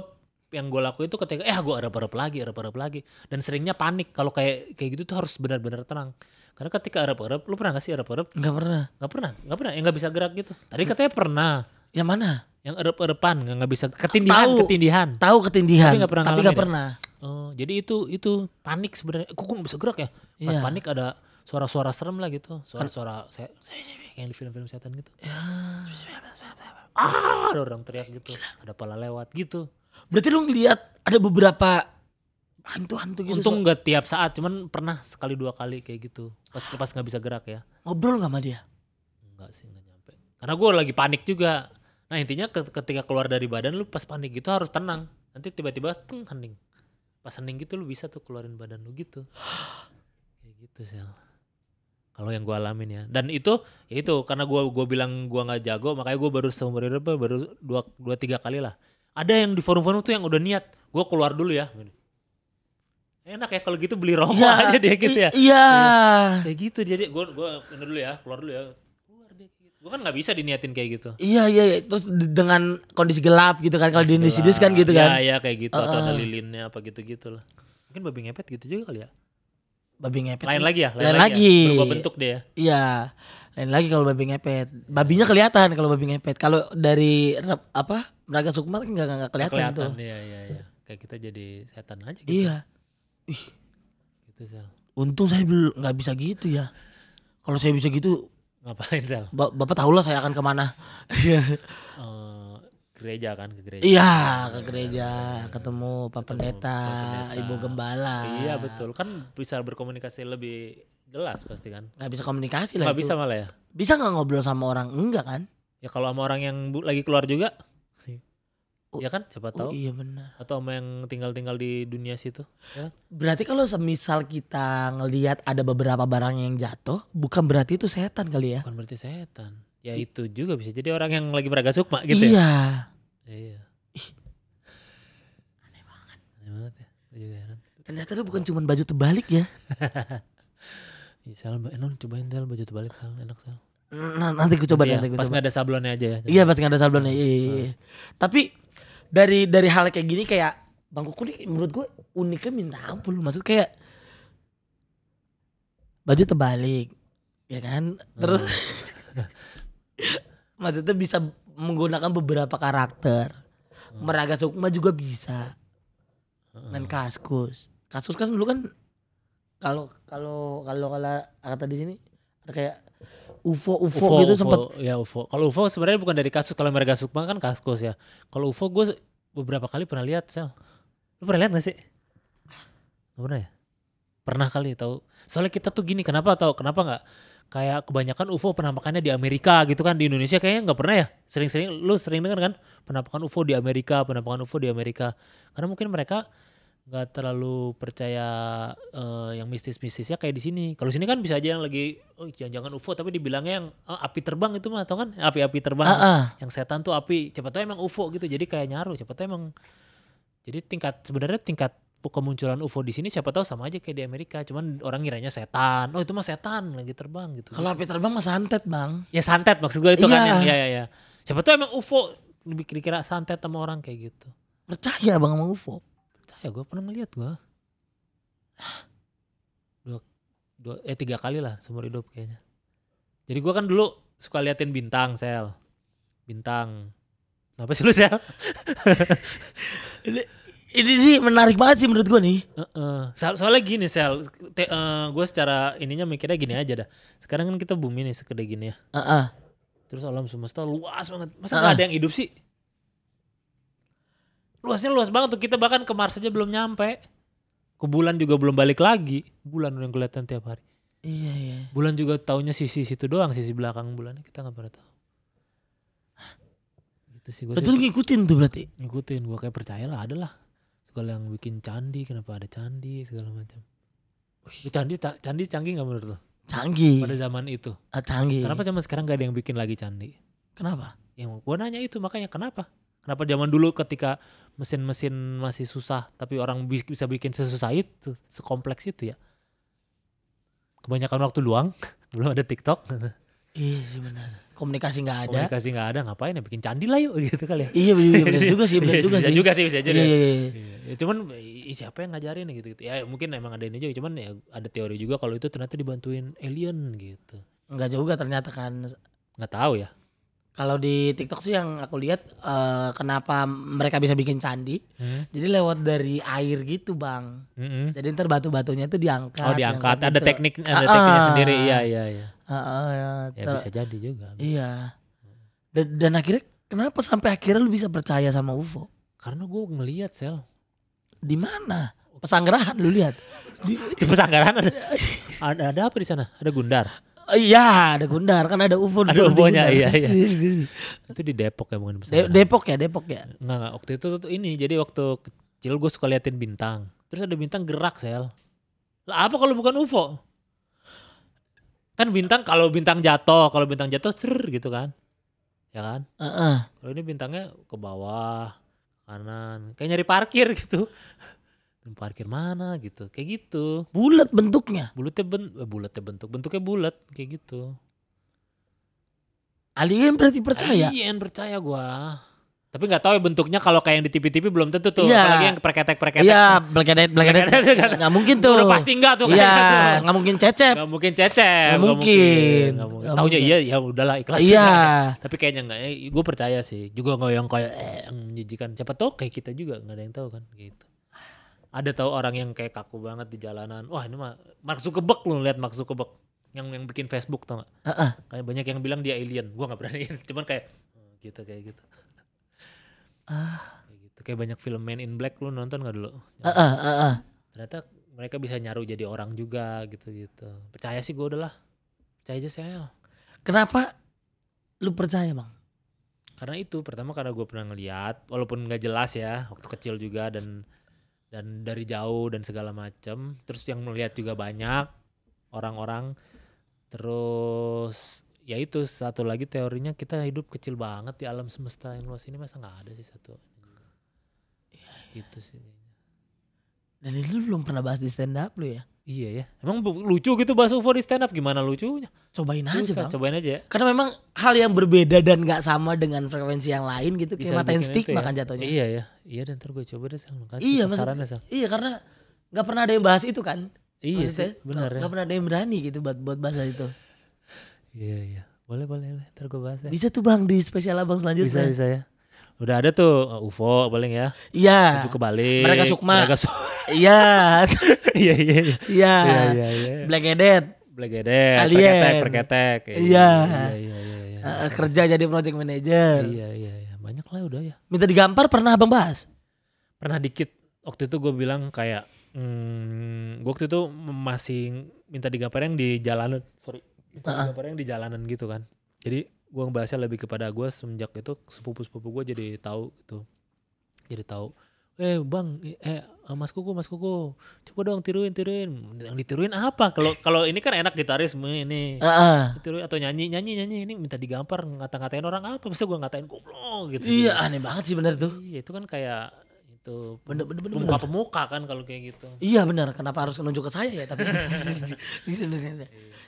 Speaker 1: yang gue lakuin itu ketika gue erep lagi dan seringnya panik kalau kayak gitu tuh harus benar-benar tenang karena ketika erep lu pernah gak sih erep
Speaker 2: nggak pernah
Speaker 1: yang nggak bisa gerak gitu tadi katanya pernah
Speaker 2: yang mana
Speaker 1: yang erep-erepan nggak bisa ketindihan
Speaker 2: tahu ketindihan
Speaker 1: tapi nggak pernah Oh, jadi itu panik sebenarnya. Kok gue nggak bisa gerak ya? Pas
Speaker 2: Iya.
Speaker 1: panik ada suara-suara serem lah gitu. Suara-suara kayak di film-film setan gitu. Ada orang teriak gitu. Ada pala lewat gitu.
Speaker 2: Berarti lu ngeliat ada beberapa hantu-hantu gitu.
Speaker 1: Untung nggak tiap saat, cuman pernah sekali 2 kali kayak gitu. Pas nggak bisa gerak ya.
Speaker 2: Ngobrol gak sama dia?
Speaker 1: Enggak sih, nggak nyampe. Karena gue lagi panik juga. Nah intinya ketika keluar dari badan lu pas panik gitu harus tenang. Nanti tiba-tiba hening. Pas hening gitu lu bisa tuh keluarin badan lu gitu. Kayak gitu Sel. Kalau yang gue alamin ya. Dan itu ya itu karena gue bilang gue nggak jago, makanya gue baru seumur hidup baru 2-3 kali lah. Ada yang di forum-forum tuh yang udah niat, gue keluar dulu ya. Enak ya kalau gitu beli rokok aja dia gitu ya.
Speaker 2: Iya.
Speaker 1: Kayak gitu jadi gue ini dulu ya, keluar dulu ya. Keluar dia kayak gitu. Gue kan nggak bisa diniatin kayak gitu.
Speaker 2: Iya. Terus dengan kondisi gelap gitu kan. Kalau di Insidious kan gitu kan.
Speaker 1: Iya kayak gitu atau ada lilinnya apa gitu-gitu lah. Mungkin babi ngepet gitu juga kali ya.
Speaker 2: Babi ngepet.
Speaker 1: Lain lagi ya?
Speaker 2: Lain lagi.
Speaker 1: Ya? Berubah bentuk dia.
Speaker 2: Iya. Lain lagi kalau babi ngepet. Babinya kelihatan kalau babi ngepet. Kalau dari Braga Sukma kan enggak kelihatan tuh.
Speaker 1: Iya. Kayak kita jadi setan aja gitu.
Speaker 2: Iya. Ih,
Speaker 1: gitu Sel.
Speaker 2: untung saya belum nggak bisa gitu ya. Kalau saya bisa gitu,
Speaker 1: Ngapain Sel?
Speaker 2: Bapak tahu lah saya akan kemana.
Speaker 1: Gereja kan, ke gereja.
Speaker 2: Iya, ke gereja, ketemu Pak Pendeta, Ibu Gembala.
Speaker 1: Iya betul, kan bisa berkomunikasi lebih jelas pasti kan.
Speaker 2: Nggak bisa komunikasi lah
Speaker 1: Nggak
Speaker 2: itu.
Speaker 1: bisa malah ya.
Speaker 2: Bisa nggak ngobrol sama orang? Enggak kan?
Speaker 1: Ya kalau sama orang yang lagi keluar juga, ya kan siapa
Speaker 2: Oh
Speaker 1: tahu.
Speaker 2: iya benar.
Speaker 1: Atau sama yang tinggal di dunia situ. Ya.
Speaker 2: Berarti kalau semisal kita ngelihat ada beberapa barang yang jatuh, bukan berarti itu setan kali ya?
Speaker 1: Bukan berarti setan. Ya itu juga bisa jadi orang yang lagi Braga Sukma gitu ya.
Speaker 2: Iya.
Speaker 1: Iya. Aneh banget ya. Gue juga heran.
Speaker 2: Ternyata itu bukan cuma baju terbalik ya.
Speaker 1: Sel, cobain Sel baju terbalik Sel, enak Sel.
Speaker 2: Nah, nanti gue coba
Speaker 1: Ya,
Speaker 2: nanti gue
Speaker 1: pas
Speaker 2: coba.
Speaker 1: nggak ada sablonnya aja ya.
Speaker 2: Iya pasti nggak ada sablonnya. Iya. Tapi dari hal kayak gini kayak Bang Kuku nih menurut gue uniknya minta ampun. Maksud kayak baju terbalik, ya kan? Terus maksudnya bisa menggunakan beberapa karakter. Meraga Sukma juga bisa. Dan Kaskus kan dulu kan kalau kata di sini ada kayak UFO gitu sempat.
Speaker 1: Ya UFO. Kalau UFO sebenarnya bukan dari kasus. Kalau Meraga Sukma kan Kaskus ya. Kalau UFO gue beberapa kali pernah lihat Sel. Lu pernah lihat gak sih? Gak pernah ya? Pernah kali tahu. Soalnya kita tuh gini, kenapa nggak kayak kebanyakan UFO penampakannya di Amerika gitu kan, di Indonesia kayaknya nggak pernah ya. Lu sering dengar kan penampakan UFO di Amerika. Karena mungkin mereka nggak terlalu percaya yang mistis-mistisnya kayak di sini. Kalau sini kan bisa aja yang lagi jangan UFO tapi dibilangnya yang api terbang itu mah, tau kan? Api terbang. Yang setan tuh api. Siapa tahu emang UFO gitu. Jadi kayak nyaru. Siapa tahu emang. Jadi sebenarnya tingkat kemunculan UFO di sini siapa tahu sama aja kayak di Amerika. Cuman orang ngiranya setan. Oh itu mah setan lagi terbang gitu.
Speaker 2: Kalau api terbang mah santet Bang.
Speaker 1: Ya santet maksud gue itu kan
Speaker 2: Iya.
Speaker 1: yang ya. Siapa tahu emang UFO dikira santet sama orang kayak gitu.
Speaker 2: Percaya Bang sama UFO?
Speaker 1: Percaya gue pernah ngeliat gue. 3 kali lah seumur hidup kayaknya. Jadi gue kan dulu suka liatin bintang Sel. Bintang. Kenapa sih lu Sel?
Speaker 2: Ini menarik banget sih menurut gue nih.
Speaker 1: Soalnya gini Sel, gue secara ininya mikirnya gini aja dah. Sekarang kan kita bumi nih segede gini ya. Terus alam semesta luas banget. Masa gak ada yang hidup sih? Luasnya luas banget tuh. Kita bahkan ke Mars aja belum nyampe. Ke bulan juga belum balik lagi. Bulan yang kelihatan tiap hari.
Speaker 2: Iya.
Speaker 1: Bulan juga taunya sisi situ doang. Sisi belakang bulannya kita gak pernah tahu. Gitu sih.
Speaker 2: Berarti lu ngikutin tuh berarti?
Speaker 1: Ngikutin. Gue kayak percaya lah. Ada lah. Segala yang bikin candi. Kenapa ada candi. Segala macam. Candi canggih gak menurut lo?
Speaker 2: Canggih.
Speaker 1: Pada zaman itu.
Speaker 2: Canggih.
Speaker 1: Kenapa zaman sekarang gak ada yang bikin lagi candi?
Speaker 2: Kenapa?
Speaker 1: Yang gue nanya itu makanya kenapa? Kenapa zaman dulu ketika mesin-mesin masih susah tapi orang bisa bikin sesusah itu, sekompleks itu ya? Kebanyakan waktu luang, belum ada TikTok.
Speaker 2: Iya sih benar. Komunikasi nggak ada.
Speaker 1: Komunikasi nggak ada, ngapain ya bikin candi lah yuk gitu kali ya?
Speaker 2: Iya benar juga sih, benar juga sih.
Speaker 1: Bisa aja deh.
Speaker 2: Iya.
Speaker 1: Ya, cuman siapa yang ngajarin gitu? Ya mungkin emang ada ini juga, cuman ya ada teori juga kalau itu ternyata dibantuin alien gitu.
Speaker 2: Enggak juga ternyata kan.
Speaker 1: Nggak tahu ya.
Speaker 2: Kalau di TikTok sih yang aku lihat kenapa mereka bisa bikin candi. Jadi lewat dari air gitu, Bang. Jadi ntar batu-batunya tuh diangkat.
Speaker 1: Oh, diangkat. Ada
Speaker 2: gitu.
Speaker 1: tekniknya sendiri. Iya. Ya bisa jadi juga.
Speaker 2: Iya. Dan akhirnya kenapa sampai akhirnya lu bisa percaya sama UFO?
Speaker 1: Karena gue ngelihat Sel.
Speaker 2: Di mana? Pesanggerahan lu lihat.
Speaker 1: Di Pesanggerahan ada apa di sana? Ada Gundar.
Speaker 2: Iya, ada Gundar, kan ada UFO.
Speaker 1: Ada UFO-nya, iya. Itu di Depok ya, bukan di Pesanggerahan.
Speaker 2: Depok ya.
Speaker 1: Enggak, waktu itu tuh ini, jadi waktu kecil gue suka liatin bintang. Terus ada bintang gerak Sel. Lah apa kalau bukan UFO? Kan bintang, kalau bintang jatuh gitu kan. Ya kan? Kalau ini bintangnya ke bawah, kanan, kayak nyari parkir gitu. Parkir mana gitu, kayak gitu.
Speaker 2: Bulat bentuknya.
Speaker 1: Bentuknya bulat kayak gitu.
Speaker 2: Alien berarti percaya.
Speaker 1: Alien percaya gua. Tapi nggak tahu ya bentuknya, kalau kayak yang di TV-TV belum tentu tuh.
Speaker 2: Iya.
Speaker 1: Apalagi yang perketek.
Speaker 2: Iya, perketek. Nggak mungkin tuh.
Speaker 1: Udah pasti enggak tuh.
Speaker 2: Iya, nggak mungkin cecep.
Speaker 1: Nggak mungkin cecep.
Speaker 2: Nggak mungkin.
Speaker 1: Taunya iya, ya udahlah ikhlas.
Speaker 2: Iya.
Speaker 1: Tapi kayaknya enggak. Gue percaya sih. Juga nggak yang kayak menjijikan. Siapa tahu kayak kita juga nggak ada yang tahu kan gitu. Ada tahu orang yang kayak kaku banget di jalanan. Wah ini mah Mark Zuckerberg, lu lihat Mark Zuckerberg yang bikin Facebook tau gak? Kayak banyak yang bilang dia alien. Gua nggak berani. Cuman kayak gitu. Kayak gitu. Kayak banyak film Men in Black, lu nonton nggak dulu? Ternyata mereka bisa nyaru jadi orang juga gitu. Percaya sih gue udahlah. Percaya aja Sel.
Speaker 2: Kenapa lu percaya, Bang?
Speaker 1: Karena itu pertama karena gue pernah ngeliat, walaupun nggak jelas ya, waktu kecil juga dan dari jauh dan segala macam. Terus yang melihat juga banyak orang-orang. Terus ya itu satu lagi teorinya, kita hidup kecil banget di alam semesta yang luas ini, masa nggak ada sih satu. Gitu sih.
Speaker 2: Dan itu belum pernah bahas di stand up lu ya?
Speaker 1: Iya ya. Emang lucu gitu bahas UFO di stand up, gimana lucunya?
Speaker 2: Cobain aja, Bang.
Speaker 1: Cobain aja ya.
Speaker 2: Karena memang hal yang berbeda dan gak sama dengan frekuensi yang lain gitu. Kayak matain stigma
Speaker 1: ya.
Speaker 2: kan jatuhnya.
Speaker 1: Iya ya. Iya, dan ntar gue coba deh Sal.
Speaker 2: Iya maksudnya. Iya, karena gak pernah ada yang bahas itu kan.
Speaker 1: Iya sih, benar ya.
Speaker 2: Gak pernah ada yang berani gitu buat bahas itu.
Speaker 1: Iya. Boleh. Ntar gue bahas ya.
Speaker 2: Bisa tuh Bang di spesial Abang selanjutnya.
Speaker 1: Bisa ya. Udah ada tuh UFO paling ya.
Speaker 2: Iya.
Speaker 1: Maju kebalik.
Speaker 2: Mereka Sukma.
Speaker 1: Iya. Iya.
Speaker 2: Black Edet.
Speaker 1: Alien. Perketek.
Speaker 2: Iya.
Speaker 1: Iya.
Speaker 2: Kerja jadi project manager.
Speaker 1: Iya. Banyak lah udah ya.
Speaker 2: Minta digampar pernah Abang bahas?
Speaker 1: Pernah dikit. Waktu itu gue bilang kayak gue waktu itu masih minta digampar yang di jalanan. Digampar yang di jalanan gitu kan. Jadi gue ngebahasnya lebih kepada gue semenjak itu sepupu-sepupu gue jadi tahu gitu. Jadi tahu. Bang, Mas Kuku, coba dong tiruin. Yang ditiruin apa? Kalau ini kan enak gitaris ini. Ditiruin atau nyanyi ini minta digampar, ngata-ngatain orang apa? Masa gue ngatain goblok gitu.
Speaker 2: Iya, aneh banget sih bener tuh.
Speaker 1: Iya, itu kan kayak itu
Speaker 2: bener.
Speaker 1: pemuka kan kalau kayak gitu.
Speaker 2: Iya benar, kenapa harus menunjuk ke saya ya? Tapi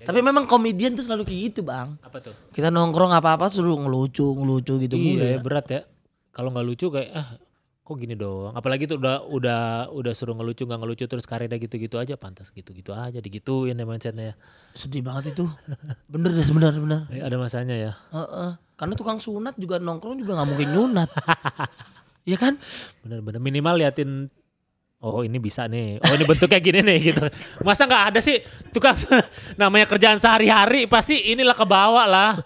Speaker 2: tapi memang komedian tuh selalu kayak gitu Bang.
Speaker 1: Apa tuh?
Speaker 2: Kita nongkrong apa-apa suruh ngelucu gitu.
Speaker 1: Iya berat ya. Kalau nggak lucu kayak kok gini doang. Apalagi tuh udah suruh nggak lucu terus karirnya gitu-gitu aja, pantas gitu-gitu aja digituin ya mindsetnya.
Speaker 2: Sedih banget itu. Bener deh bener.
Speaker 1: Ada masanya ya.
Speaker 2: Karena tukang sunat juga nongkrong juga nggak mungkin nyunat. Iya kan?
Speaker 1: Bener minimal liatin. Oh ini bisa nih. Oh ini bentuknya gini nih gitu. Masa nggak ada sih tukang namanya kerjaan sehari-hari pasti inilah ke bawah lah.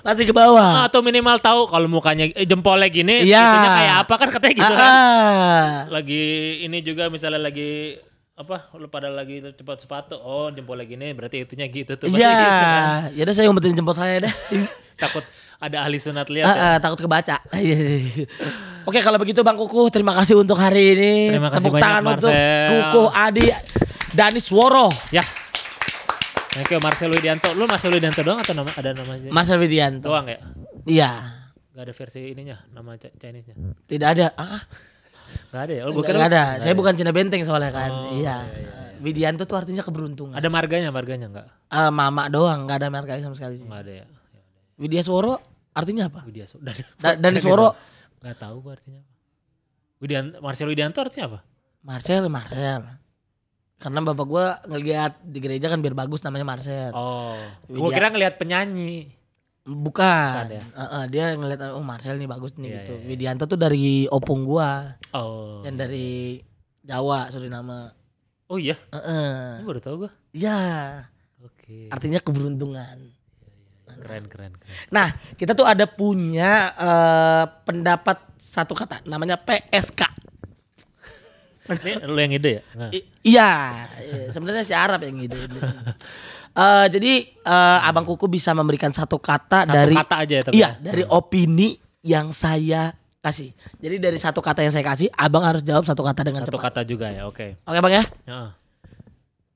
Speaker 2: Pasti ke bawah.
Speaker 1: Atau minimal tahu kalau mukanya jempolnya gini, itunya kayak apa kan katanya gitu kan. Lagi ini juga misalnya lagi apa lu pada lagi cepat sepatu, oh jempolnya gini berarti itunya gitu tuh.
Speaker 2: Iya.
Speaker 1: Gitu kan.
Speaker 2: Ya udah saya ngumpetin jempol saya deh.
Speaker 1: Takut ada ahli sunat lihat ya.
Speaker 2: Takut kebaca. Oke kalau begitu Bang Kuku, terima kasih untuk hari ini.
Speaker 1: Terima kasih
Speaker 2: Tepuk
Speaker 1: banyak
Speaker 2: tangan
Speaker 1: Marcel.
Speaker 2: untuk Kuku Adi Danisworo.
Speaker 1: Ya. Thank you Marcel Widianto. Lu Marcel Widianto doang atau ada nama aja?
Speaker 2: Marcel Widianto.
Speaker 1: Doang ya?
Speaker 2: Iya.
Speaker 1: Gak ada versi ininya, nama Chinese-nya?
Speaker 2: Tidak ada.
Speaker 1: Gak ada ya? Oh,
Speaker 2: gak ada. Saya bukan Cina Benteng soalnya kan. Iya. Widianto tuh artinya keberuntungan.
Speaker 1: Ada marganya enggak?
Speaker 2: Mama doang, gak ada marganya sama sekali sih.
Speaker 1: Gak ada ya.
Speaker 2: Widiasworo artinya apa?
Speaker 1: Widiasworo.
Speaker 2: Danisworo.
Speaker 1: Gak tahu gue artinya apa. Marcel Widianto artinya apa?
Speaker 2: Marcel. Karena bapak gue ngeliat di gereja kan biar bagus namanya Marcel.
Speaker 1: Oh, gue kira ngelihat penyanyi.
Speaker 2: Bukan.
Speaker 1: Ya?
Speaker 2: Dia ngeliat Marcel nih bagus nih
Speaker 1: Iya,
Speaker 2: gitu.
Speaker 1: iya.
Speaker 2: Widianto tuh dari opung gua.
Speaker 1: Oh.
Speaker 2: Yang dari Jawa, Suriname.
Speaker 1: Oh iya? Ini baru tahu gue.
Speaker 2: Iya.
Speaker 1: Oke.
Speaker 2: Artinya keberuntungan.
Speaker 1: Keren.
Speaker 2: Nah, kita tuh ada punya pendapat satu kata namanya PSK.
Speaker 1: Ini lu yang ide ya? Nggak.
Speaker 2: Iya, sebenarnya si Arab yang gitu. Jadi Abang Kuku bisa memberikan satu kata
Speaker 1: Satu
Speaker 2: dari
Speaker 1: kata aja ya, tapi
Speaker 2: iya, dari opini yang saya kasih. Jadi dari satu kata yang saya kasih, Abang harus jawab satu kata dengan
Speaker 1: Satu
Speaker 2: cepat.
Speaker 1: kata juga ya, oke.
Speaker 2: Oke Bang ya?
Speaker 1: Heeh.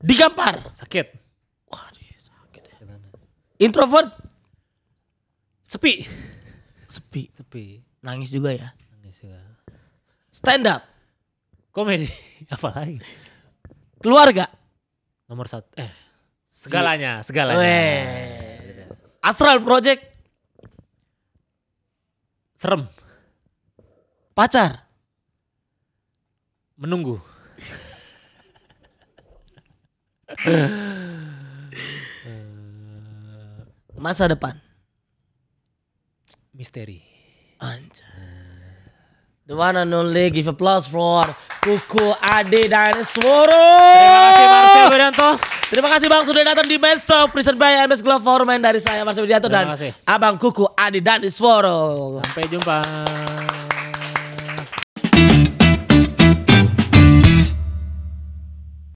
Speaker 2: Digampar.
Speaker 1: Sakit.
Speaker 2: Waduh, sakit ya. Introvert.
Speaker 1: Sepi.
Speaker 2: Sepi. Nangis juga ya.
Speaker 1: Nangis juga.
Speaker 2: Stand up.
Speaker 1: Komedi. Apa lagi?
Speaker 2: Keluarga.
Speaker 1: Nomor 1. Segalanya.
Speaker 2: Weh. Astral Project.
Speaker 1: Serem.
Speaker 2: Pacar.
Speaker 1: Menunggu.
Speaker 2: Masa depan.
Speaker 1: Misteri.
Speaker 2: Anjay. The one and only, give applause for Kuku Adi dan Sworo.
Speaker 1: Terima kasih Marcel Widianto.
Speaker 2: Terima kasih Bang sudah datang di Men's Talk present by MS Glove Foreman dari saya Marcel Widianto dan
Speaker 1: Terima kasih.
Speaker 2: Abang Kuku Adi dan Sworo.
Speaker 1: Sampai jumpa.